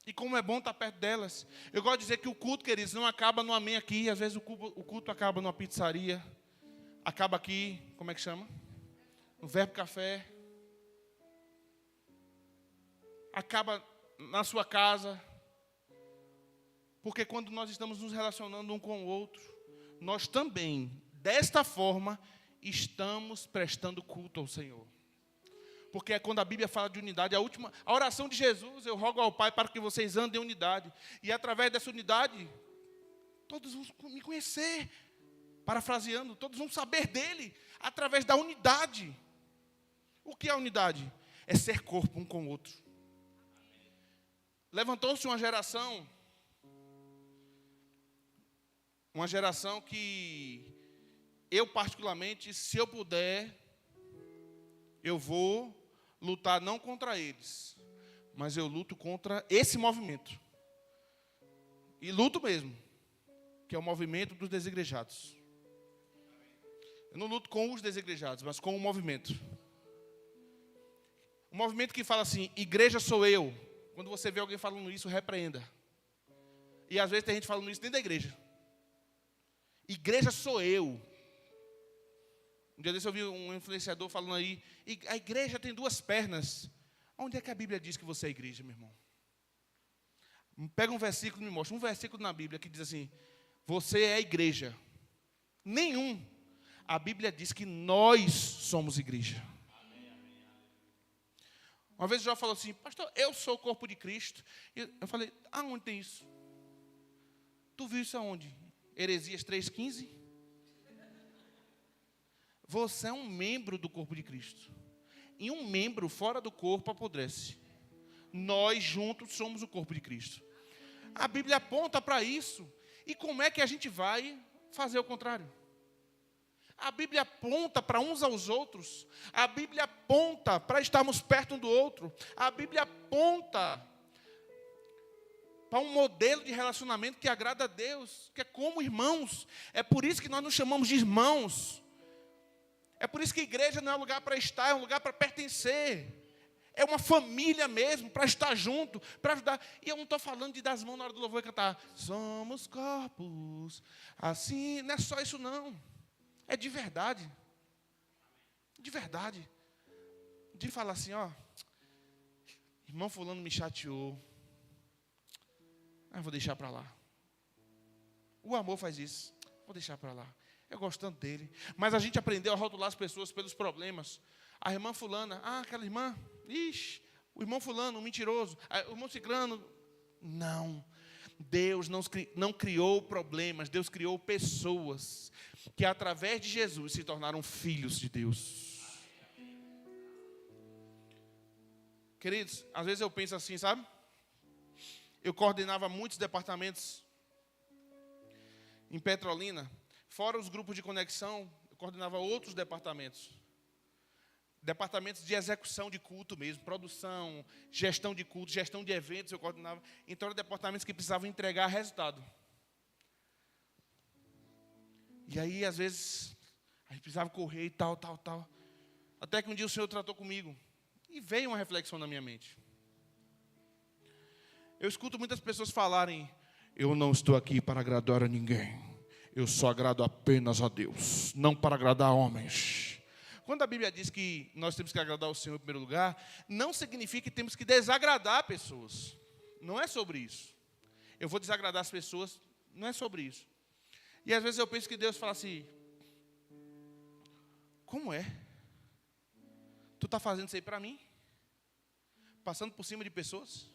E como é bom estar perto delas. Eu gosto de dizer que o culto, queridos, não acaba no amém aqui. Às vezes o culto acaba numa pizzaria. Acaba aqui, como é que chama? No Verbo Café. Acaba na sua casa. Porque quando nós estamos nos relacionando um com o outro, nós também, desta forma, estamos prestando culto ao Senhor. Porque é quando a Bíblia fala de unidade, a oração de Jesus, eu rogo ao Pai para que vocês andem em unidade. E através dessa unidade, todos vão me conhecer. Parafraseando, todos vão saber dele, através da unidade. O que é a unidade? é ser corpo um com o outro. Levantou-se uma geração que eu particularmente, se eu puder, eu vou lutar não contra eles, mas eu luto contra esse movimento. E luto mesmo, que é o movimento dos desigrejados. Eu não luto com os desigrejados, mas com o movimento. O movimento que fala assim, igreja sou eu. Quando você vê alguém falando isso, repreenda. E às vezes tem gente falando isso dentro da igreja. Igreja sou eu. Um dia desse eu vi um influenciador falando aí, a igreja tem 2 pernas. Onde é que a Bíblia diz que você é igreja, meu irmão? Pega um versículo e me mostra. Um versículo na Bíblia que diz assim, você é a igreja. Nenhum. A Bíblia diz que nós somos igreja. Uma vez o Jó falou assim, pastor, eu sou o corpo de Cristo. E eu falei, aonde tem isso? Tu viu isso aonde? Heresias 3,15? Você é um membro do corpo de Cristo. E um membro fora do corpo apodrece. Nós juntos somos o corpo de Cristo. A Bíblia aponta para isso. E como é que a gente vai fazer o contrário? A Bíblia aponta para uns aos outros. A Bíblia aponta para estarmos perto um do outro. A Bíblia aponta para um modelo de relacionamento que agrada a Deus, que é como irmãos. É por isso que nós nos chamamos de irmãos. É por isso que a igreja não é um lugar para estar, é um lugar para pertencer. É uma família mesmo, para estar junto, para ajudar. E eu não estou falando de dar as mãos na hora do louvor e cantar. Somos corpos, assim, não é só isso não. É de verdade. De verdade. De falar assim, ó. Irmão fulano me chateou. Vou deixar para lá. O amor faz isso. Vou deixar para lá. Eu gosto tanto dele. Mas a gente aprendeu a rotular as pessoas pelos problemas. A irmã fulana, aquela irmã, o irmão fulano, um mentiroso. O irmão ciclano, não. Deus não criou problemas, Deus criou pessoas que através de Jesus se tornaram filhos de Deus. Queridos, às vezes eu penso assim, sabe? Eu coordenava muitos departamentos em Petrolina, fora os grupos de conexão, eu coordenava outros departamentos. Departamentos de execução de culto mesmo, produção, gestão de culto, gestão de eventos, eu coordenava. Então, eram departamentos que precisavam entregar resultado. E aí, às vezes, a gente precisava correr e tal. Até que um dia o Senhor tratou comigo. E veio uma reflexão na minha mente. Eu escuto muitas pessoas falarem, eu não estou aqui para agradar a ninguém. Eu só agrado apenas a Deus, não para agradar homens. Quando a Bíblia diz que nós temos que agradar o Senhor em primeiro lugar, não significa que temos que desagradar pessoas. Não é sobre isso. Eu vou desagradar as pessoas, não é sobre isso. E às vezes eu penso que Deus fala assim, como é? Tu está fazendo isso aí para mim? Passando por cima de pessoas?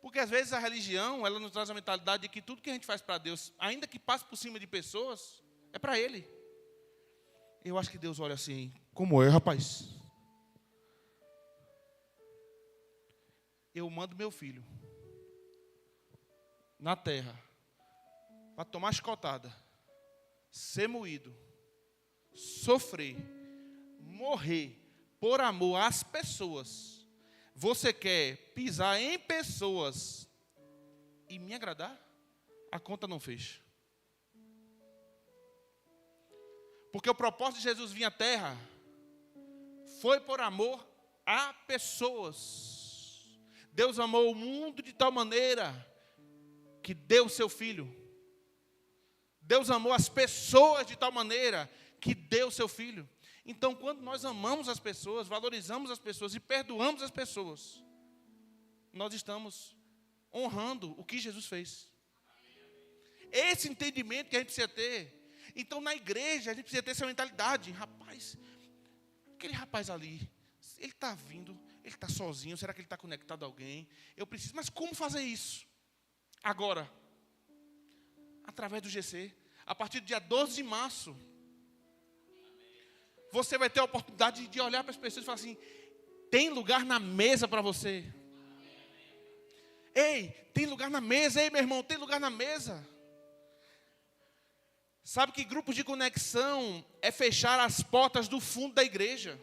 Porque às vezes a religião, ela nos traz a mentalidade de que tudo que a gente faz para Deus, ainda que passe por cima de pessoas, é para Ele. Eu acho que Deus olha assim, como é, rapaz? Eu mando meu filho na terra para tomar chicotada, ser moído, sofrer, morrer por amor às pessoas. Você quer pisar em pessoas e me agradar? A conta não fecha. Porque o propósito de Jesus vir à terra foi por amor a pessoas. Deus amou o mundo de tal maneira que deu o seu filho. Deus amou as pessoas de tal maneira que deu o seu filho. Então, quando nós amamos as pessoas, valorizamos as pessoas e perdoamos as pessoas, nós estamos honrando o que Jesus fez. Esse entendimento que a gente precisa ter. Então, na igreja, a gente precisa ter essa mentalidade. Rapaz, aquele rapaz ali, ele está vindo, ele está sozinho, será que ele está conectado a alguém? Eu preciso, mas como fazer isso? Agora, através do GC, a partir do dia 12 de março, Você vai ter a oportunidade de olhar para as pessoas e falar assim: tem lugar na mesa para você. Ei, tem lugar na mesa. Ei, meu irmão, tem lugar na mesa. Sabe que grupos de conexão é fechar as portas do fundo da igreja.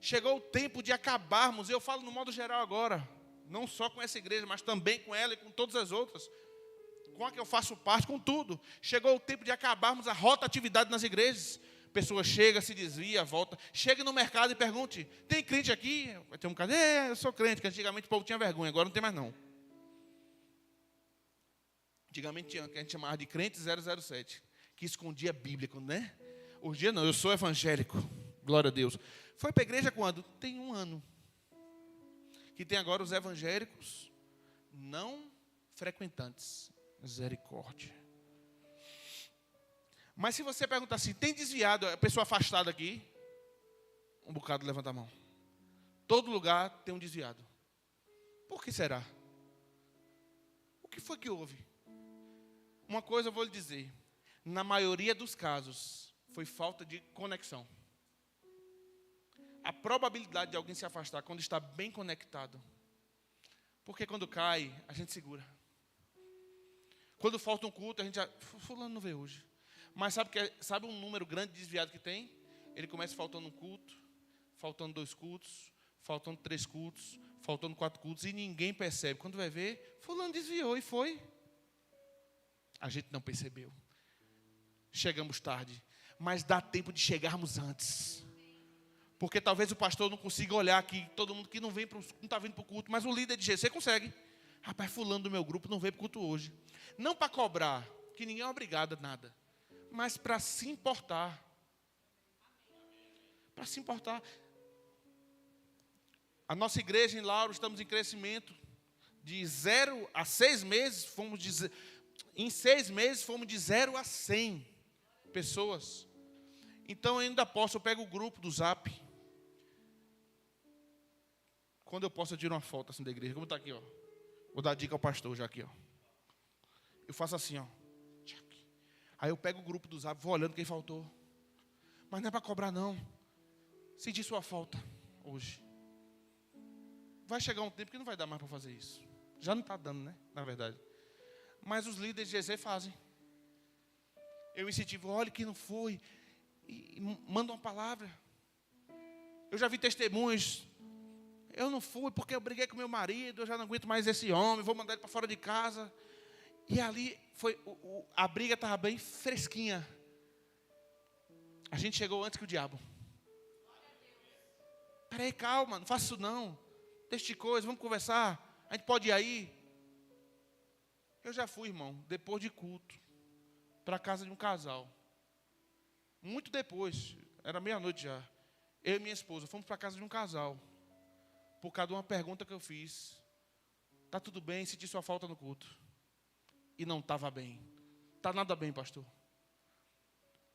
Chegou o tempo de acabarmos, eu falo no modo geral agora, não só com essa igreja, mas também com ela e com todas as outras, com a que eu faço parte, com tudo. Chegou o tempo de acabarmos a rotatividade nas igrejas. Pessoa chega, se desvia, volta. Chega no mercado e pergunte: tem crente aqui? Vai ter um cara: eu sou crente, que antigamente o povo tinha vergonha, agora não tem mais não. Antigamente tinha, que a gente chamava de crente 007, que escondia a Bíblia, né? Hoje em dia não, eu sou evangélico, glória a Deus. Foi para a igreja quando? Tem 1 ano. Que tem agora os evangélicos não frequentantes. Misericórdia. Mas se você perguntar assim: tem desviado, a pessoa afastada aqui? Um bocado levanta a mão. Todo lugar tem um desviado. Por que será? O que foi que houve? Uma coisa eu vou lhe dizer: na maioria dos casos, foi falta de conexão. A probabilidade de alguém se afastar quando está bem conectado. Porque quando cai, a gente segura. Quando falta um culto, a gente já... fulano não veio hoje. Mas sabe um número grande de desviado que tem? Ele começa faltando um culto, faltando 2 cultos, faltando 3 cultos, faltando 4 cultos, e ninguém percebe. Quando vai ver, fulano desviou e foi. A gente não percebeu. Chegamos tarde. Mas dá tempo de chegarmos antes. Porque talvez o pastor não consiga olhar aqui, todo mundo que não está vindo para o culto, mas o líder de GC consegue. Rapaz, fulano do meu grupo não veio para o culto hoje. Não para cobrar, que ninguém é obrigado a nada, mas para se importar. Para se importar. A nossa igreja em Lauro, estamos em crescimento. De 0 a 6 meses, em 6 meses fomos de 0 a 100 pessoas. Então eu ainda posso, eu pego o grupo do Zap. Quando eu posso, eu tiro uma foto assim da igreja. Como está aqui, ó. Vou dar dica ao pastor já aqui, ó. Eu faço assim, ó. Aí eu pego o grupo do Zap, vou olhando quem faltou. Mas não é para cobrar, não. Senti sua falta hoje. Vai chegar um tempo que não vai dar mais para fazer isso. Já não está dando, né? Na verdade. Mas os líderes de GZ fazem. Eu incentivo: olha que não foi. E manda uma palavra. Eu já vi testemunhos: eu não fui porque eu briguei com meu marido, eu já não aguento mais esse homem, vou mandar ele para fora de casa. E ali a briga estava bem fresquinha. A gente chegou antes que o diabo. Peraí, calma, não faça isso não. Deixa de coisa, vamos conversar. A gente pode ir aí. Eu já fui, irmão, depois de culto, para a casa de um casal. Muito depois, era meia-noite já. Eu e minha esposa fomos para a casa de um casal. Por causa de uma pergunta que eu fiz. Está tudo bem? Senti sua falta no culto. E não estava bem. Está nada bem, pastor.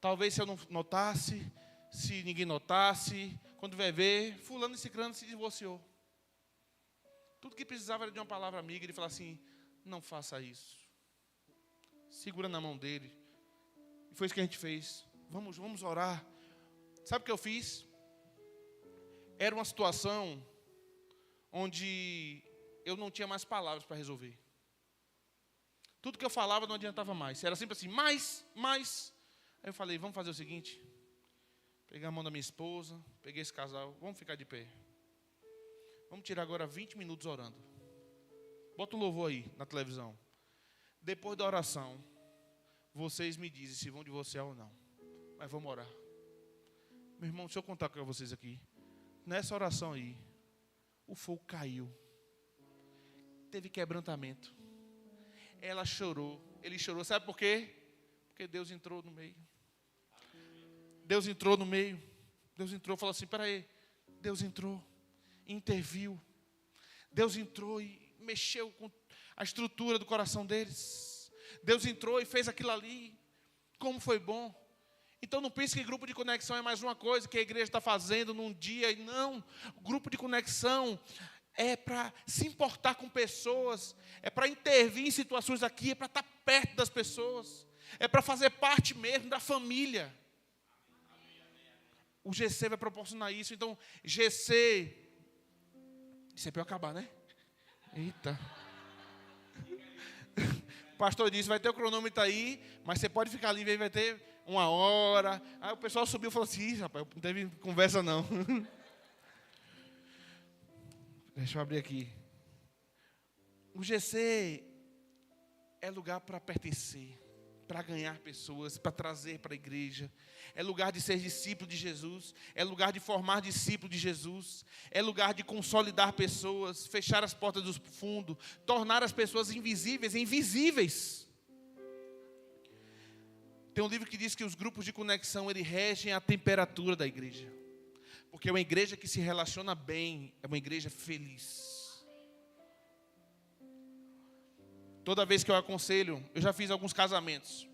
Talvez se eu não notasse, se ninguém notasse, quando vai ver, fulano e ciclano se divorciou. Tudo que precisava era de uma palavra amiga. Ele falou assim: não faça isso. Segura na mão dele. E foi isso que a gente fez. Vamos orar. Sabe o que eu fiz? Era uma situação onde eu não tinha mais palavras para resolver. Tudo que eu falava não adiantava mais. Era sempre assim: mais. Aí eu falei: vamos fazer o seguinte. Peguei a mão da minha esposa, peguei esse casal, vamos ficar de pé. Vamos tirar agora 20 minutos orando. Bota um louvor aí na televisão. Depois da oração, vocês me dizem se vão divorciar ou não. Mas vamos orar. Meu irmão, deixa eu contar com vocês aqui. Nessa oração aí, o fogo caiu. Teve quebrantamento. Ela chorou, ele chorou. Sabe por quê? Porque Deus entrou no meio. Deus entrou no meio. Deus entrou e falou assim: peraí. Deus entrou, interviu. Deus entrou e mexeu com a estrutura do coração deles. Deus entrou e fez aquilo ali. Como foi bom. Então não pense que grupo de conexão é mais uma coisa que a igreja está fazendo num dia. Não, o grupo de conexão é para se importar com pessoas, é para intervir em situações aqui, é para estar perto das pessoas, é para fazer parte mesmo da família. O GC vai proporcionar isso. Então, GC... Isso é para eu acabar, né? Eita. O pastor disse, vai ter o cronômetro aí, mas você pode ficar livre, aí vai ter 1 hora. Aí o pessoal subiu e falou assim, ih, rapaz, não teve conversa não. Deixa eu abrir aqui. O GC é lugar para pertencer, para ganhar pessoas, para trazer para a igreja. É lugar de ser discípulo de Jesus. É lugar de formar discípulo de Jesus. É lugar de consolidar pessoas, fechar as portas do fundo, tornar as pessoas invisíveis em visíveis. Tem um livro que diz que os grupos de conexão, eles regem a temperatura da igreja. Porque uma igreja que se relaciona bem é uma igreja feliz. Toda vez que eu aconselho, eu já fiz alguns casamentos.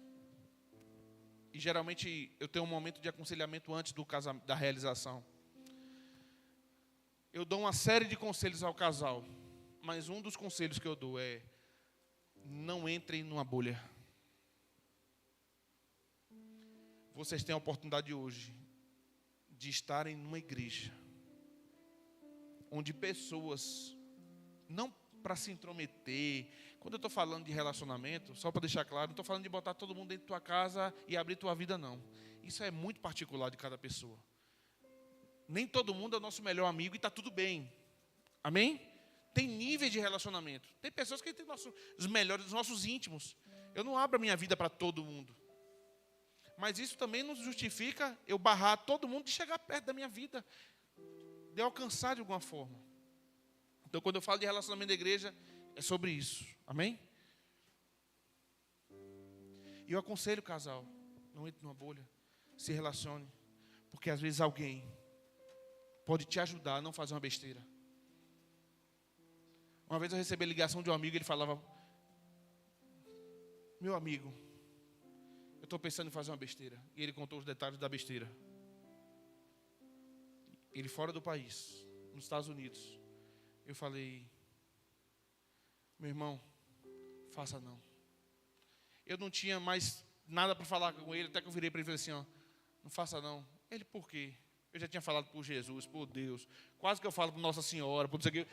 E geralmente eu tenho um momento de aconselhamento antes da realização. Eu dou uma série de conselhos ao casal. Mas um dos conselhos que eu dou é: não entrem numa bolha. Vocês têm a oportunidade hoje de estarem numa igreja onde pessoas, não para se intrometer. Quando eu estou falando de relacionamento, só para deixar claro, não estou falando de botar todo mundo dentro da tua casa e abrir tua vida, não. Isso é muito particular de cada pessoa. Nem todo mundo é o nosso melhor amigo e está tudo bem. Amém? Tem níveis de relacionamento. Tem pessoas que têm os melhores, os nossos íntimos. Eu não abro a minha vida para todo mundo. Mas isso também não justifica eu barrar todo mundo de chegar perto da minha vida, de alcançar de alguma forma. Então, quando eu falo de relacionamento da igreja, é sobre isso. Amém? E eu aconselho o casal, não entre numa bolha, se relacione. Porque às vezes alguém pode te ajudar a não fazer uma besteira. Uma vez eu recebi a ligação de um amigo, ele falava: meu amigo, eu estou pensando em fazer uma besteira. E ele contou os detalhes da besteira. Ele fora do país, nos Estados Unidos. Eu falei: meu irmão, faça não. Eu não tinha mais nada para falar com ele, até que eu virei para ele e falei assim: ó, não faça não. Ele, por quê? Eu já tinha falado por Jesus, por Deus. Quase que eu falo por Nossa Senhora, por não sei o quê.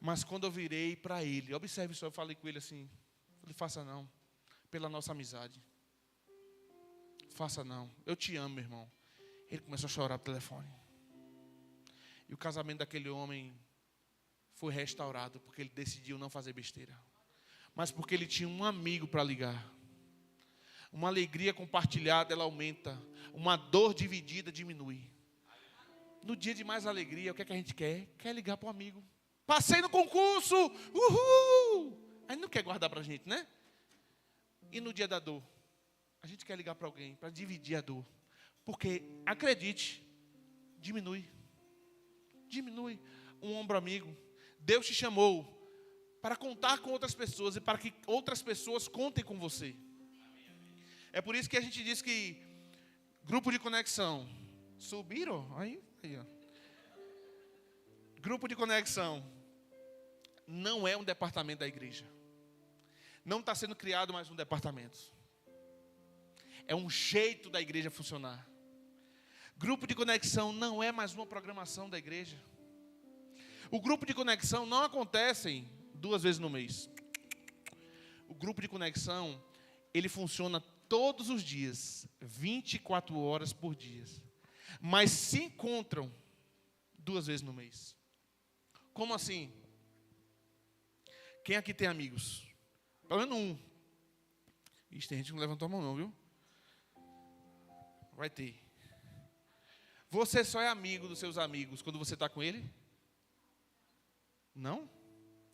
Mas quando eu virei para ele, observe só, eu falei com ele assim, falei: faça não, pela nossa amizade. Faça não, eu te amo, meu irmão. Ele começou a chorar no telefone. E o casamento daquele homem foi restaurado, porque ele decidiu não fazer besteira. Mas porque ele tinha um amigo para ligar. Uma alegria compartilhada, ela aumenta. Uma dor dividida diminui. No dia de mais alegria, o que é que a gente quer? Quer ligar para o amigo. Passei no concurso! Uhul! A gente não quer guardar para a gente, né? E no dia da dor, a gente quer ligar para alguém, para dividir a dor. Porque, acredite, diminui. Diminui. Um ombro amigo. Deus te chamou para contar com outras pessoas e para que outras pessoas contem com você. É por isso que a gente diz que grupo de conexão. Subiram? Aí ó. Grupo de conexão não é um departamento da igreja. Não está sendo criado mais um departamento. É um jeito da igreja funcionar. Grupo de conexão não é mais uma programação da igreja. O grupo de conexão não acontece 2 vezes no mês. O grupo de conexão, ele funciona todos os dias, 24 horas por dia. Mas se encontram 2 vezes no mês. Como assim? Quem aqui tem amigos? Pelo menos um. Ixi, tem gente que não levantou a mão não, viu? Vai ter. Você só é amigo dos seus amigos quando você está com ele? Não?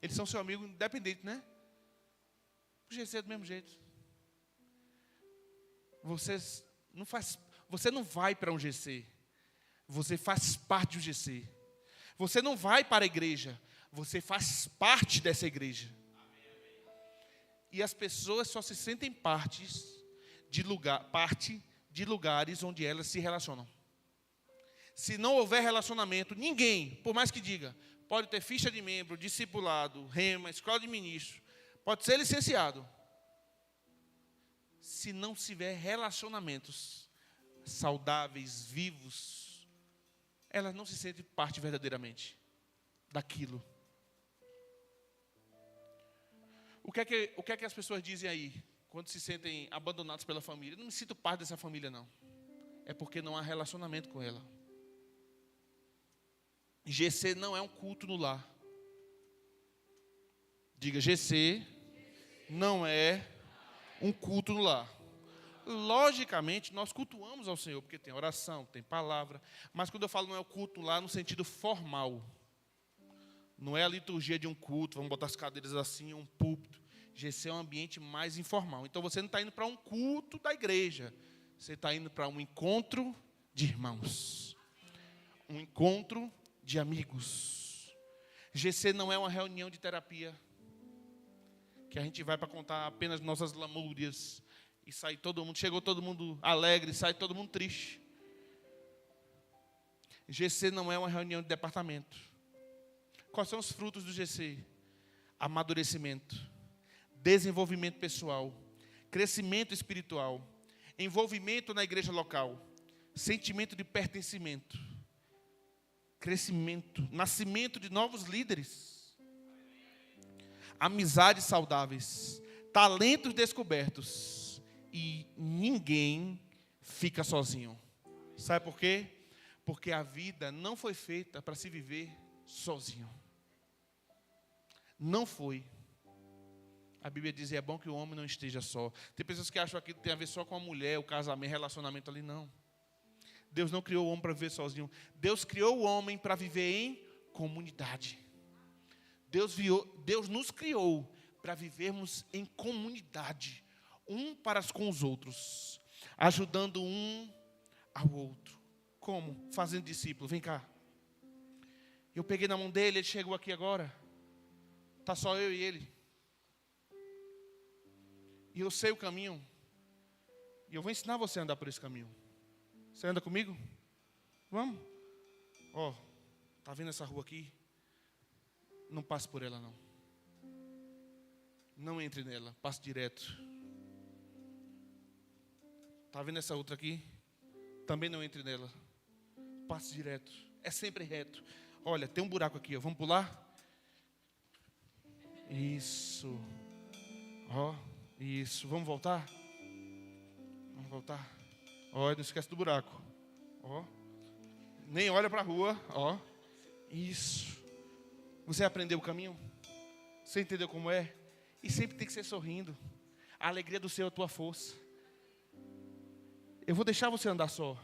Eles são seu amigo independente, né? O GC é do mesmo jeito. Você não vai para um GC. Você faz parte do GC. Você não vai para a igreja. Você faz parte dessa igreja. E as pessoas só se sentem parte de lugares onde elas se relacionam. Se não houver relacionamento, ninguém, por mais que diga, pode ter ficha de membro, discipulado, rema, escola de ministro, pode ser licenciado. Se não tiver relacionamentos, saudáveis, vivos, elas não se sentem parte verdadeiramente daquilo. O que é que as pessoas dizem aí, quando se sentem abandonados pela família? Eu não me sinto parte dessa família, não. É porque não há relacionamento com ela. GC não é um culto no lar. Diga, GC não é um culto no lar. Logicamente, nós cultuamos ao Senhor, porque tem oração, tem palavra. Mas quando eu falo não é o culto lá no sentido formal. Não é a liturgia de um culto, vamos botar as cadeiras assim, um púlpito. GC é um ambiente mais informal. Então você não está indo para um culto da igreja. Você está indo para um encontro de irmãos. Um encontro de amigos. GC não é uma reunião de terapia. Que a gente vai para contar apenas nossas lamúrias. E sai todo mundo, chegou todo mundo alegre, sai todo mundo triste. GC não é uma reunião de departamento. Quais são os frutos do GC? Amadurecimento, desenvolvimento pessoal, crescimento espiritual, envolvimento na igreja local, sentimento de pertencimento, crescimento, nascimento de novos líderes, amizades saudáveis, talentos descobertos e ninguém fica sozinho. Sabe por quê? Porque a vida não foi feita para se viver sozinho. Não foi. A Bíblia diz, é bom que o homem não esteja só. Tem pessoas que acham que tem a ver só com a mulher, o casamento, relacionamento ali, não. Deus não criou o homem para viver sozinho. Deus criou o homem para viver em comunidade. Deus nos criou para vivermos em comunidade, um para com os outros, ajudando um ao outro. Como? Fazendo discípulo. Vem cá. Eu peguei na mão dele, ele chegou aqui agora. Está só eu e ele. E eu sei o caminho. E eu vou ensinar você a andar por esse caminho. Você anda comigo? Vamos? Ó, tá vendo essa rua aqui? Não passe por ela, não. Não entre nela, passe direto. Tá vendo essa outra aqui? Também não entre nela. Passe direto. É sempre reto. Olha, tem um buraco aqui, ó. Vamos pular? Isso. Ó, isso. Vamos voltar? Vamos voltar. Ó, não esquece do buraco. Ó. Nem olha para a rua. Ó. Isso. Você aprendeu o caminho? Você entendeu como é? E sempre tem que ser sorrindo. A alegria do Senhor é a tua força. Eu vou deixar você andar só.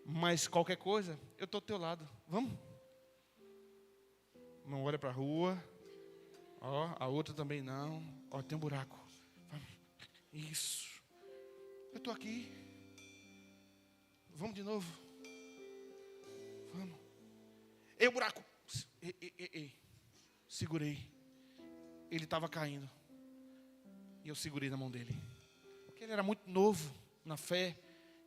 Mas qualquer coisa, eu estou do teu lado. Vamos? Não olha para a rua. Ó, a outra também não. Ó, tem um buraco. Vamos. Isso. Eu estou aqui. Vamos de novo. Vamos. Ei, o buraco. Ei. Segurei. Ele estava caindo. E eu segurei na mão dele. Porque ele era muito novo na fé.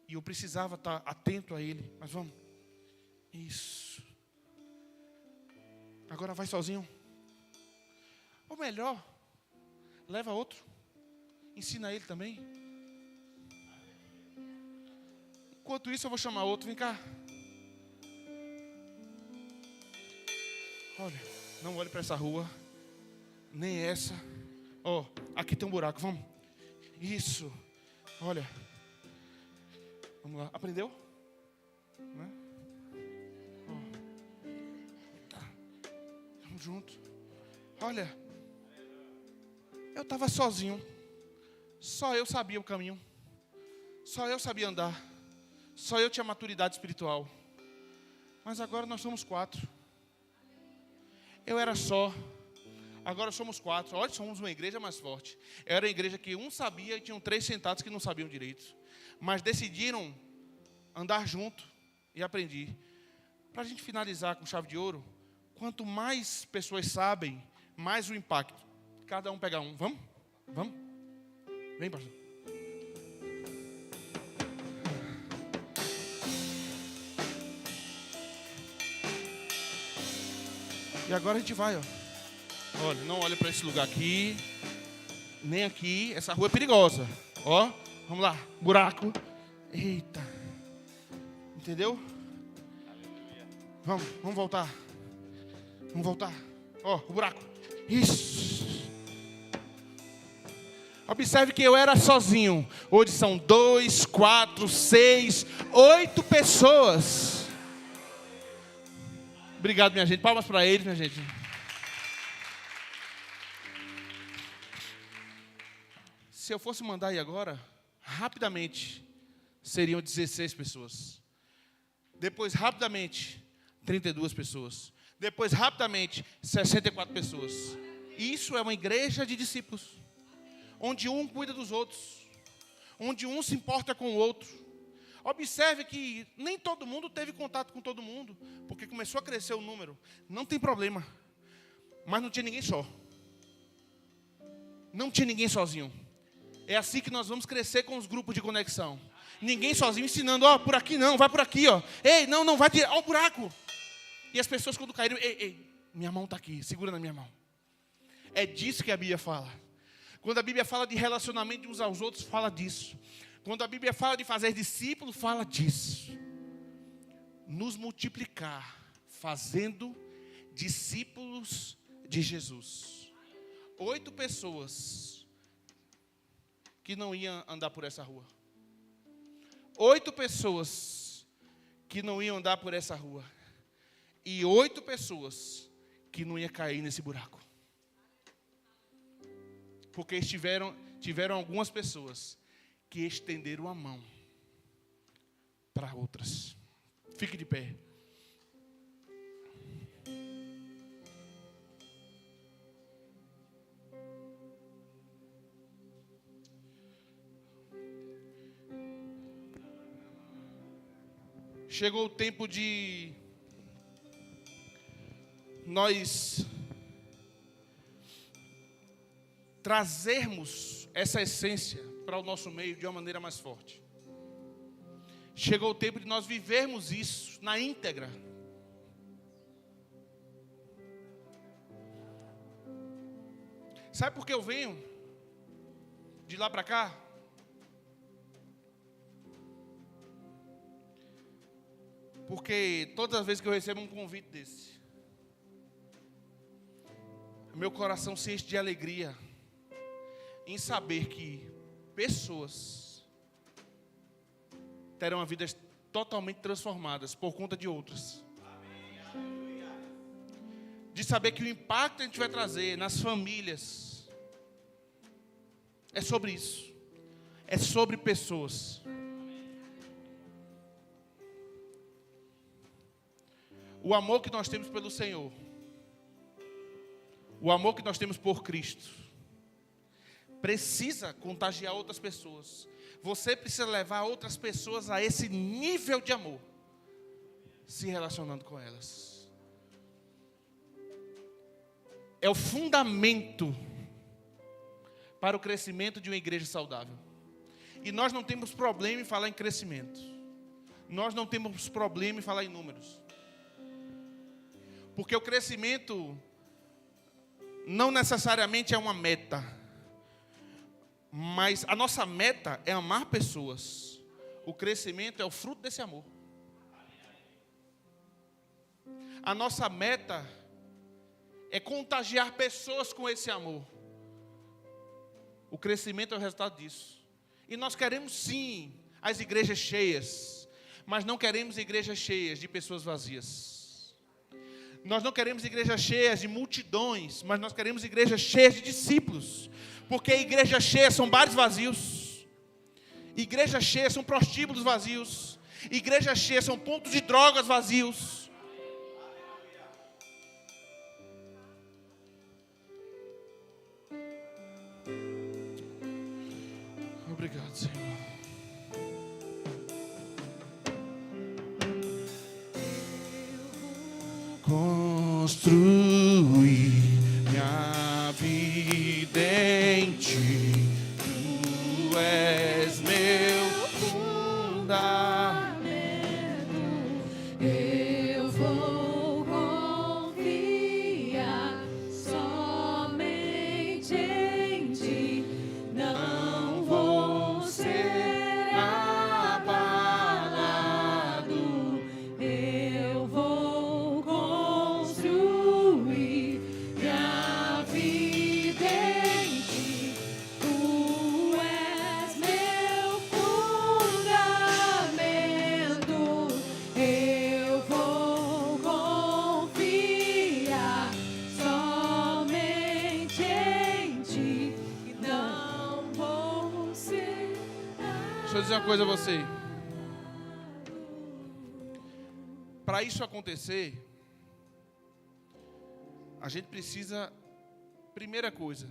E eu precisava estar atento a ele. Mas vamos. Isso. Agora vai sozinho. Ou melhor, leva outro. Ensina ele também. Enquanto isso eu vou chamar outro. Vem cá. Olha, não olhe para essa rua. Nem essa. Ó, aqui tem um buraco, vamos. Isso. Olha. Vamos lá. Aprendeu? Né? Ó. Tá. Vamos junto. Olha. Eu estava sozinho. Só eu sabia o caminho. Só eu sabia andar. Só eu tinha maturidade espiritual. Mas agora nós somos 4. Eu era só. Agora somos 4. Olha, somos uma igreja mais forte. Era uma igreja que um sabia e tinham 3 sentados que não sabiam direito. Mas decidiram andar junto. E aprendi. Para a gente finalizar com chave de ouro. Quanto mais pessoas sabem, mais o impacto. Cada um pega um. Vamos? Vamos? Vem, pastor. E agora a gente vai, ó. Olha, não olha para esse lugar aqui. Nem aqui. Essa rua é perigosa. Ó, vamos lá. Buraco. Eita. Entendeu? Vamos voltar. Vamos voltar. Ó, o buraco. Isso. Observe que eu era sozinho. Hoje são 2, 4, 6, 8 pessoas. Obrigado, minha gente. Palmas para eles, minha gente. Se eu fosse mandar aí agora, rapidamente, seriam 16 pessoas. Depois, rapidamente, 32 pessoas. Depois, rapidamente, 64 pessoas. Isso é uma igreja de discípulos. Onde um cuida dos outros. Onde um se importa com o outro. Observe que nem todo mundo teve contato com todo mundo. Porque começou a crescer o número. Não tem problema. Mas não tinha ninguém só. Não tinha ninguém sozinho. É assim que nós vamos crescer com os grupos de conexão. Ninguém sozinho ensinando, ó, por aqui não, vai por aqui, ó. Ei, não vai tirar, ó o buraco. E as pessoas quando caíram, ei, minha mão está aqui, segura na minha mão. É disso que a Bíblia fala. Quando a Bíblia fala de relacionamento de uns aos outros, fala disso. Quando a Bíblia fala de fazer discípulos, fala disso. Nos multiplicar, fazendo discípulos de Jesus. 8 pessoas que não iam andar por essa rua. 8 pessoas que não iam andar por essa rua. E 8 pessoas que não iam cair nesse buraco. Porque tiveram algumas pessoas que estenderam a mão para outras. Fique de pé. Chegou o tempo de nós trazermos essa essência para o nosso meio de uma maneira mais forte. Chegou o tempo de nós vivermos isso na íntegra. Sabe por que eu venho de lá para cá? Porque todas as vezes que eu recebo um convite desse, meu coração se enche de alegria em saber que pessoas terão a vida totalmente transformadas por conta de outras. De saber que o impacto que a gente vai trazer nas famílias é sobre isso. É sobre pessoas. O amor que nós temos pelo Senhor, o amor que nós temos por Cristo, precisa contagiar outras pessoas. Você precisa levar outras pessoas a esse nível de amor, se relacionando com elas. É o fundamento para o crescimento de uma igreja saudável. E nós não temos problema em falar em crescimento. Nós não temos problema em falar em números. Porque o crescimento não necessariamente é uma meta. Mas a nossa meta é amar pessoas. O crescimento é o fruto desse amor. A nossa meta é contagiar pessoas com esse amor. O crescimento é o resultado disso. E nós queremos sim as igrejas cheias, mas não queremos igrejas cheias de pessoas vazias. Nós não queremos igrejas cheias de multidões, mas nós queremos igrejas cheias de discípulos. Porque igrejas cheias são bares vazios. Igrejas cheias são prostíbulos vazios. Igrejas cheias são pontos de drogas vazios. Obrigado, Senhor. Construir minha vida em ti, tu és meu fundamento. Eu vou confiar somente em ti, não vou ser abalado. Deixa eu dizer uma coisa a você. Para isso acontecer, a gente precisa, primeira coisa,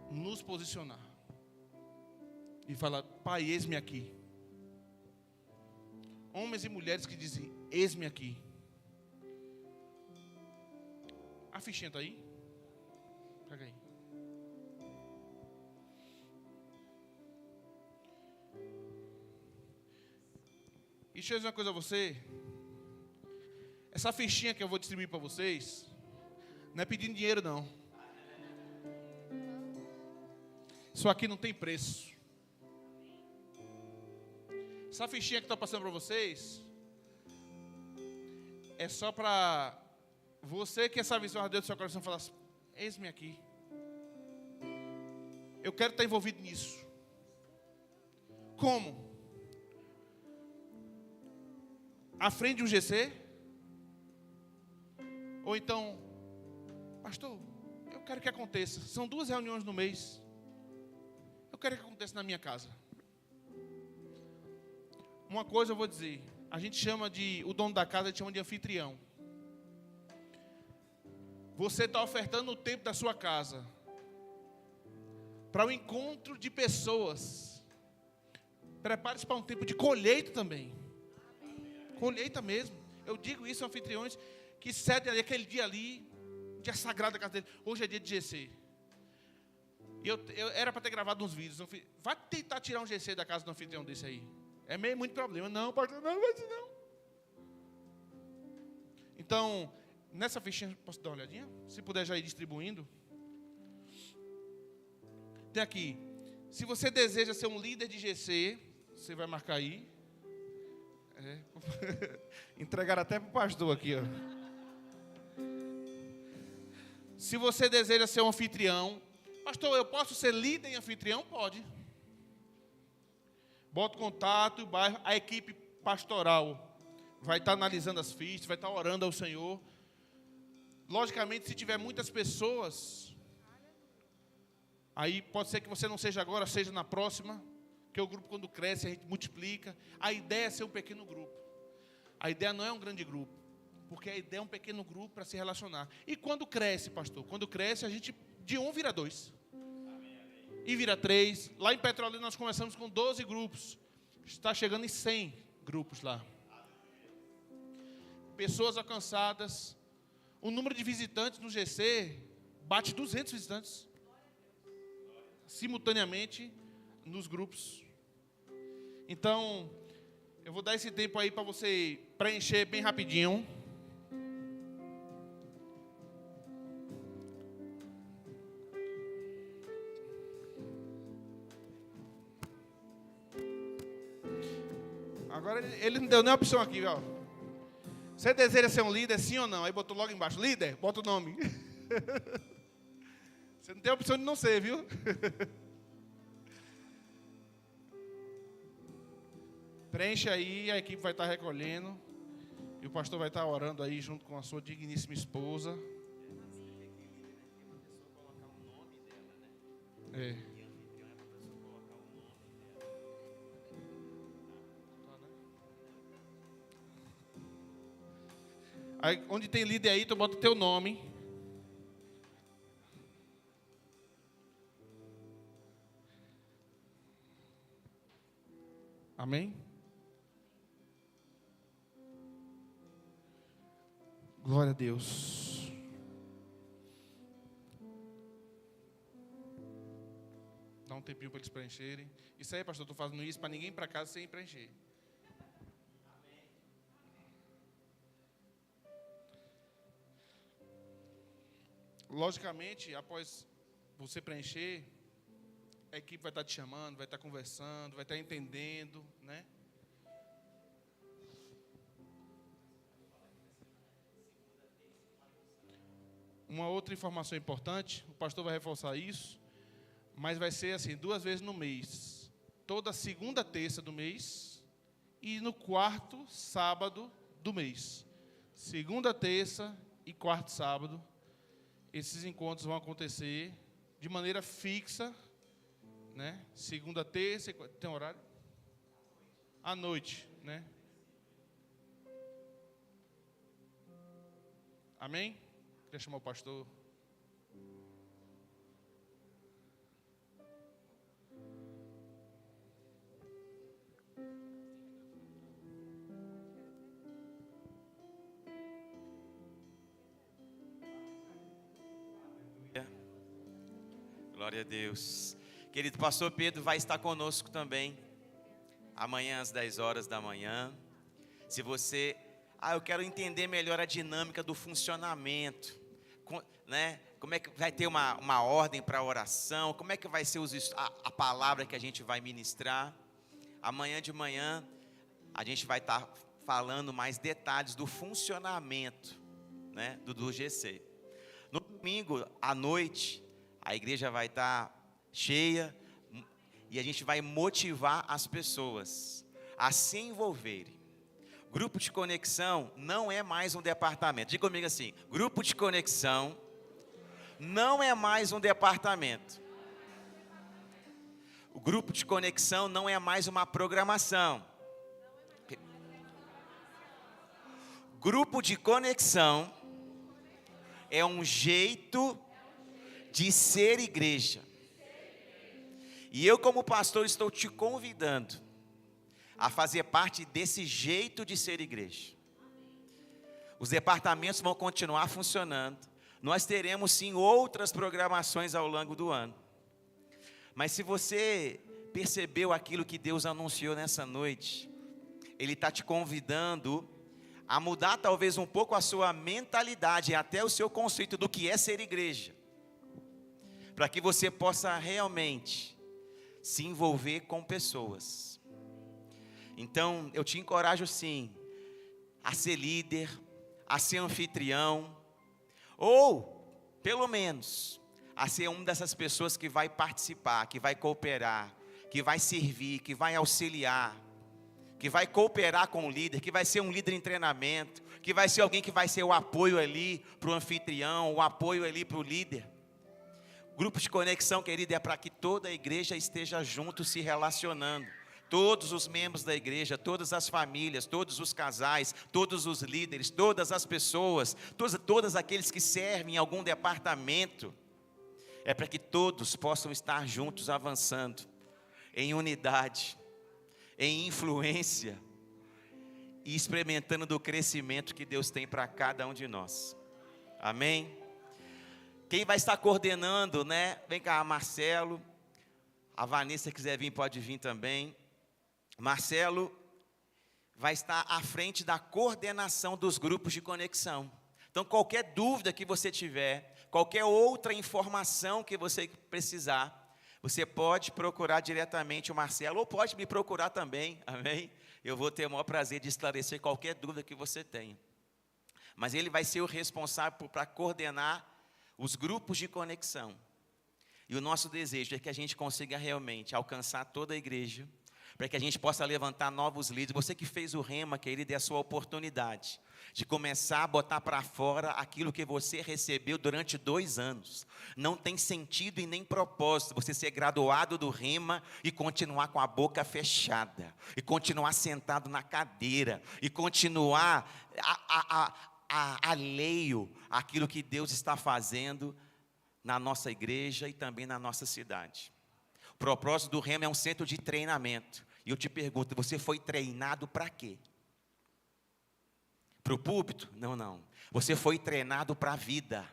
nos posicionar. E falar, Pai, eis-me aqui. Homens e mulheres que dizem, eis-me aqui. A fichinha está aí? Pega aí. E deixa eu dizer uma coisa a você. Essa fichinha que eu vou distribuir para vocês, não é pedindo dinheiro não. Isso aqui não tem preço. Essa fichinha que está passando para vocês, é só para você que essa visão de Deus do seu coração falar assim, eis-me aqui. Eu quero estar envolvido nisso. Como? À frente de um GC? Ou então, pastor, eu quero que aconteça. São 2 reuniões no mês. Eu quero que aconteça na minha casa. Uma coisa eu vou dizer. A gente chama de, o dono da casa, a gente chama de anfitrião. Você está ofertando o tempo da sua casa para o encontro de pessoas. Prepare-se para um tempo de colheita também. Colheita mesmo. Eu digo isso a anfitriões que cedem ali, aquele dia ali, dia sagrado da casa dele. Hoje é dia de GC. E eu era para ter gravado uns vídeos. Vai tentar tirar um GC da casa do anfitrião desse aí. É meio muito problema. Não, pastor, não vai ser não. Então, nessa fichinha, posso dar uma olhadinha? Se puder já ir distribuindo. Tem aqui. Se você deseja ser um líder de GC, você vai marcar aí. Entregar até para o pastor aqui, ó. Se você deseja ser um anfitrião, pastor, eu posso ser líder e anfitrião? Pode. Bota o contato, o bairro, a equipe pastoral vai estar analisando as fichas, vai estar orando ao Senhor. Logicamente, se tiver muitas pessoas, aí pode ser que você não seja agora, seja na próxima, porque o grupo quando cresce, a gente multiplica. A ideia é ser um pequeno grupo. A ideia não é um grande grupo, porque a ideia é um pequeno grupo para se relacionar. E quando cresce, pastor? Quando cresce, a gente de 1 vira 2. E vira 3. Lá em Petrolina nós começamos com 12 grupos. Está chegando em 100 grupos lá. Pessoas alcançadas. O número de visitantes no GC bate 200 visitantes. Simultaneamente nos grupos. Então, eu vou dar esse tempo aí para você preencher bem rapidinho. Agora ele não deu nem opção aqui, ó. Você deseja ser um líder, sim ou não? Aí botou logo embaixo, líder, bota o nome. Você não tem opção de não ser, viu? Preenche aí, a equipe vai estar recolhendo. E o pastor vai estar orando aí junto com a sua digníssima esposa. É. Aí, onde tem líder aí, tu bota o teu nome. Amém? Glória a Deus. Dá um tempinho para eles preencherem. Isso aí, pastor, estou fazendo isso para ninguém ir para casa sem preencher. Logicamente, após você preencher, a equipe vai estar te chamando, vai estar conversando, vai estar entendendo, né? Uma outra informação importante, o pastor vai reforçar isso, mas vai ser assim, 2 vezes no mês. Toda segunda terça do mês e no 4º sábado do mês. Segunda, terça e 4º sábado. Esses encontros vão acontecer de maneira fixa, né? Segunda, terça, tem horário? à noite, né? Amém? Queria chamar o pastor. Glória a Deus. Querido pastor Pedro vai estar conosco também amanhã às 10 horas da manhã. Se você, eu quero entender melhor a dinâmica do funcionamento, né? Como é que vai ter uma ordem para a oração, como é que vai ser a palavra que a gente vai ministrar. Amanhã de manhã a gente vai estar falando mais detalhes do funcionamento, né, do GC. No domingo à noite, a igreja vai estar cheia e a gente vai motivar as pessoas a se envolverem. Grupo de conexão não é mais um departamento. Diga comigo assim: grupo de conexão não é mais um departamento. O grupo de conexão não é mais uma programação. Grupo de conexão é um jeito de ser igreja. E eu, como pastor, estou te convidando a fazer parte desse jeito de ser igreja. Os departamentos vão continuar funcionando. Nós teremos sim outras programações ao longo do ano. Mas se você percebeu aquilo que Deus anunciou nessa noite, Ele está te convidando a mudar talvez um pouco a sua mentalidade, até o seu conceito do que é ser igreja, para que você possa realmente se envolver com pessoas. Então, eu te encorajo sim, a ser líder, a ser anfitrião, ou, pelo menos, a ser uma dessas pessoas que vai participar, que vai cooperar, que vai servir, que vai auxiliar, que vai cooperar com o líder, que vai ser um líder em treinamento, que vai ser alguém que vai ser o apoio ali para o anfitrião, o apoio ali para o líder. Grupo de conexão, querido, é para que toda a igreja esteja junto, se relacionando. Todos os membros da igreja, todas as famílias, todos os casais, todos os líderes, todas as pessoas, todos aqueles que servem em algum departamento. É para que todos possam estar juntos, avançando, em unidade, em influência, e experimentando do crescimento que Deus tem para cada um de nós. Amém? Quem vai estar coordenando, né? Vem cá, Marcelo. A Vanessa, se quiser vir, pode vir também. Marcelo vai estar à frente da coordenação dos grupos de conexão. Então, qualquer dúvida que você tiver, qualquer outra informação que você precisar, você pode procurar diretamente o Marcelo, ou pode me procurar também, amém? Eu vou ter o maior prazer de esclarecer qualquer dúvida que você tenha. Mas ele vai ser o responsável para coordenar os grupos de conexão. E o nosso desejo é que a gente consiga realmente alcançar toda a igreja, para que a gente possa levantar novos líderes. Você que fez o Rema, querido, é a sua oportunidade de começar a botar para fora aquilo que você recebeu durante 2 anos. Não tem sentido e nem propósito você ser graduado do Rema e continuar com a boca fechada, e continuar sentado na cadeira, e continuar alheio àquilo que Deus está fazendo na nossa igreja e também na nossa cidade. O propósito do Rema é um centro de treinamento. E eu te pergunto, você foi treinado para quê? Para o púlpito? Não. Você foi treinado para a vida,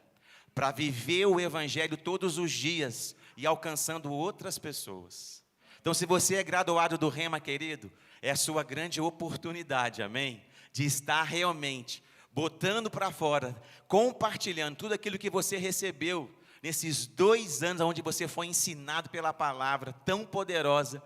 para viver o evangelho todos os dias e alcançando outras pessoas. Então, se você é graduado do Rema, querido, é a sua grande oportunidade, amém? De estar realmente botando para fora, compartilhando tudo aquilo que você recebeu nesses 2 anos, onde você foi ensinado pela palavra tão poderosa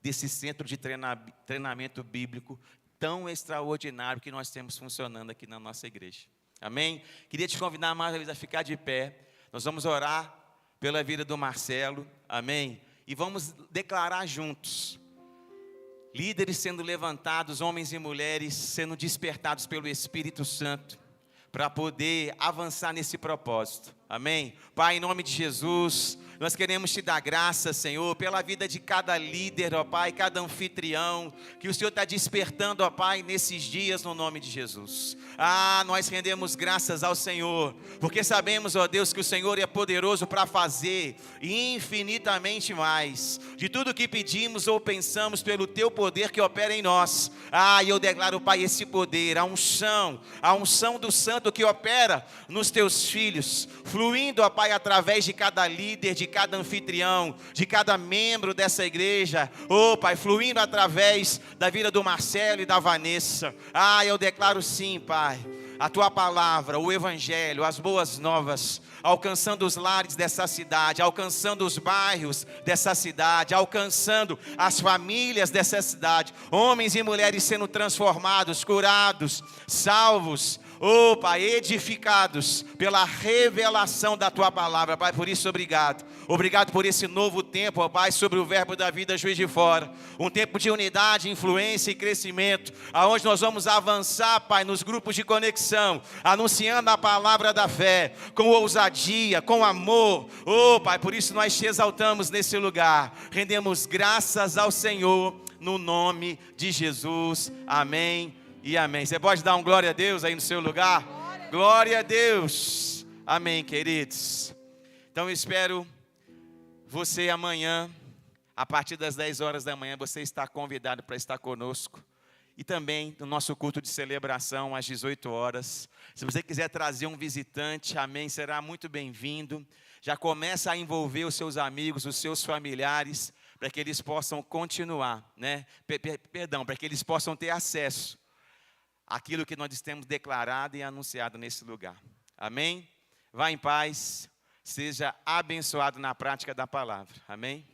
desse centro de treinamento bíblico tão extraordinário que nós temos funcionando aqui na nossa igreja. Amém? Queria te convidar mais uma vez a ficar de pé. Nós vamos orar pela vida do Marcelo. Amém? E vamos declarar juntos. Líderes sendo levantados, homens e mulheres sendo despertados pelo Espírito Santo, para poder avançar nesse propósito. Amém? Pai, em nome de Jesus, Nós queremos te dar graça, Senhor, pela vida de cada líder, ó Pai, cada anfitrião, que o Senhor está despertando, ó Pai, nesses dias, no nome de Jesus. Nós rendemos graças ao Senhor, porque sabemos, ó Deus, que o Senhor é poderoso para fazer infinitamente mais, de tudo que pedimos ou pensamos pelo teu poder que opera em nós. E eu declaro, Pai, esse poder, a unção do Santo que opera nos teus filhos, fluindo, ó Pai, através de cada líder, de cada anfitrião, de cada membro dessa igreja, Pai, fluindo através da vida do Marcelo e da Vanessa. Eu declaro sim, Pai, a tua palavra, o evangelho, as boas novas, alcançando os lares dessa cidade, alcançando os bairros dessa cidade, alcançando as famílias dessa cidade, homens e mulheres sendo transformados, curados, salvos, Pai, edificados pela revelação da tua palavra. Pai, por isso obrigado. Obrigado por esse novo tempo, Pai, sobre o verbo da vida Juiz de Fora. Um tempo de unidade, influência e crescimento, aonde nós vamos avançar, Pai, nos grupos de conexão, anunciando a palavra da fé, com ousadia, com amor. Pai, por isso nós te exaltamos nesse lugar. Rendemos graças ao Senhor, no nome de Jesus. Amém e amém. Você pode dar um glória a Deus aí no seu lugar? Glória a Deus. Amém, queridos. Então eu espero você amanhã, a partir das 10 horas da manhã, você está convidado para estar conosco. E também no nosso culto de celebração, às 18 horas. Se você quiser trazer um visitante, amém, será muito bem-vindo. Já começa a envolver os seus amigos, os seus familiares, para que eles possam continuar, né? Para que eles possam ter acesso àquilo que nós temos declarado e anunciado nesse lugar. Amém? Vá em paz, seja abençoado na prática da palavra. Amém?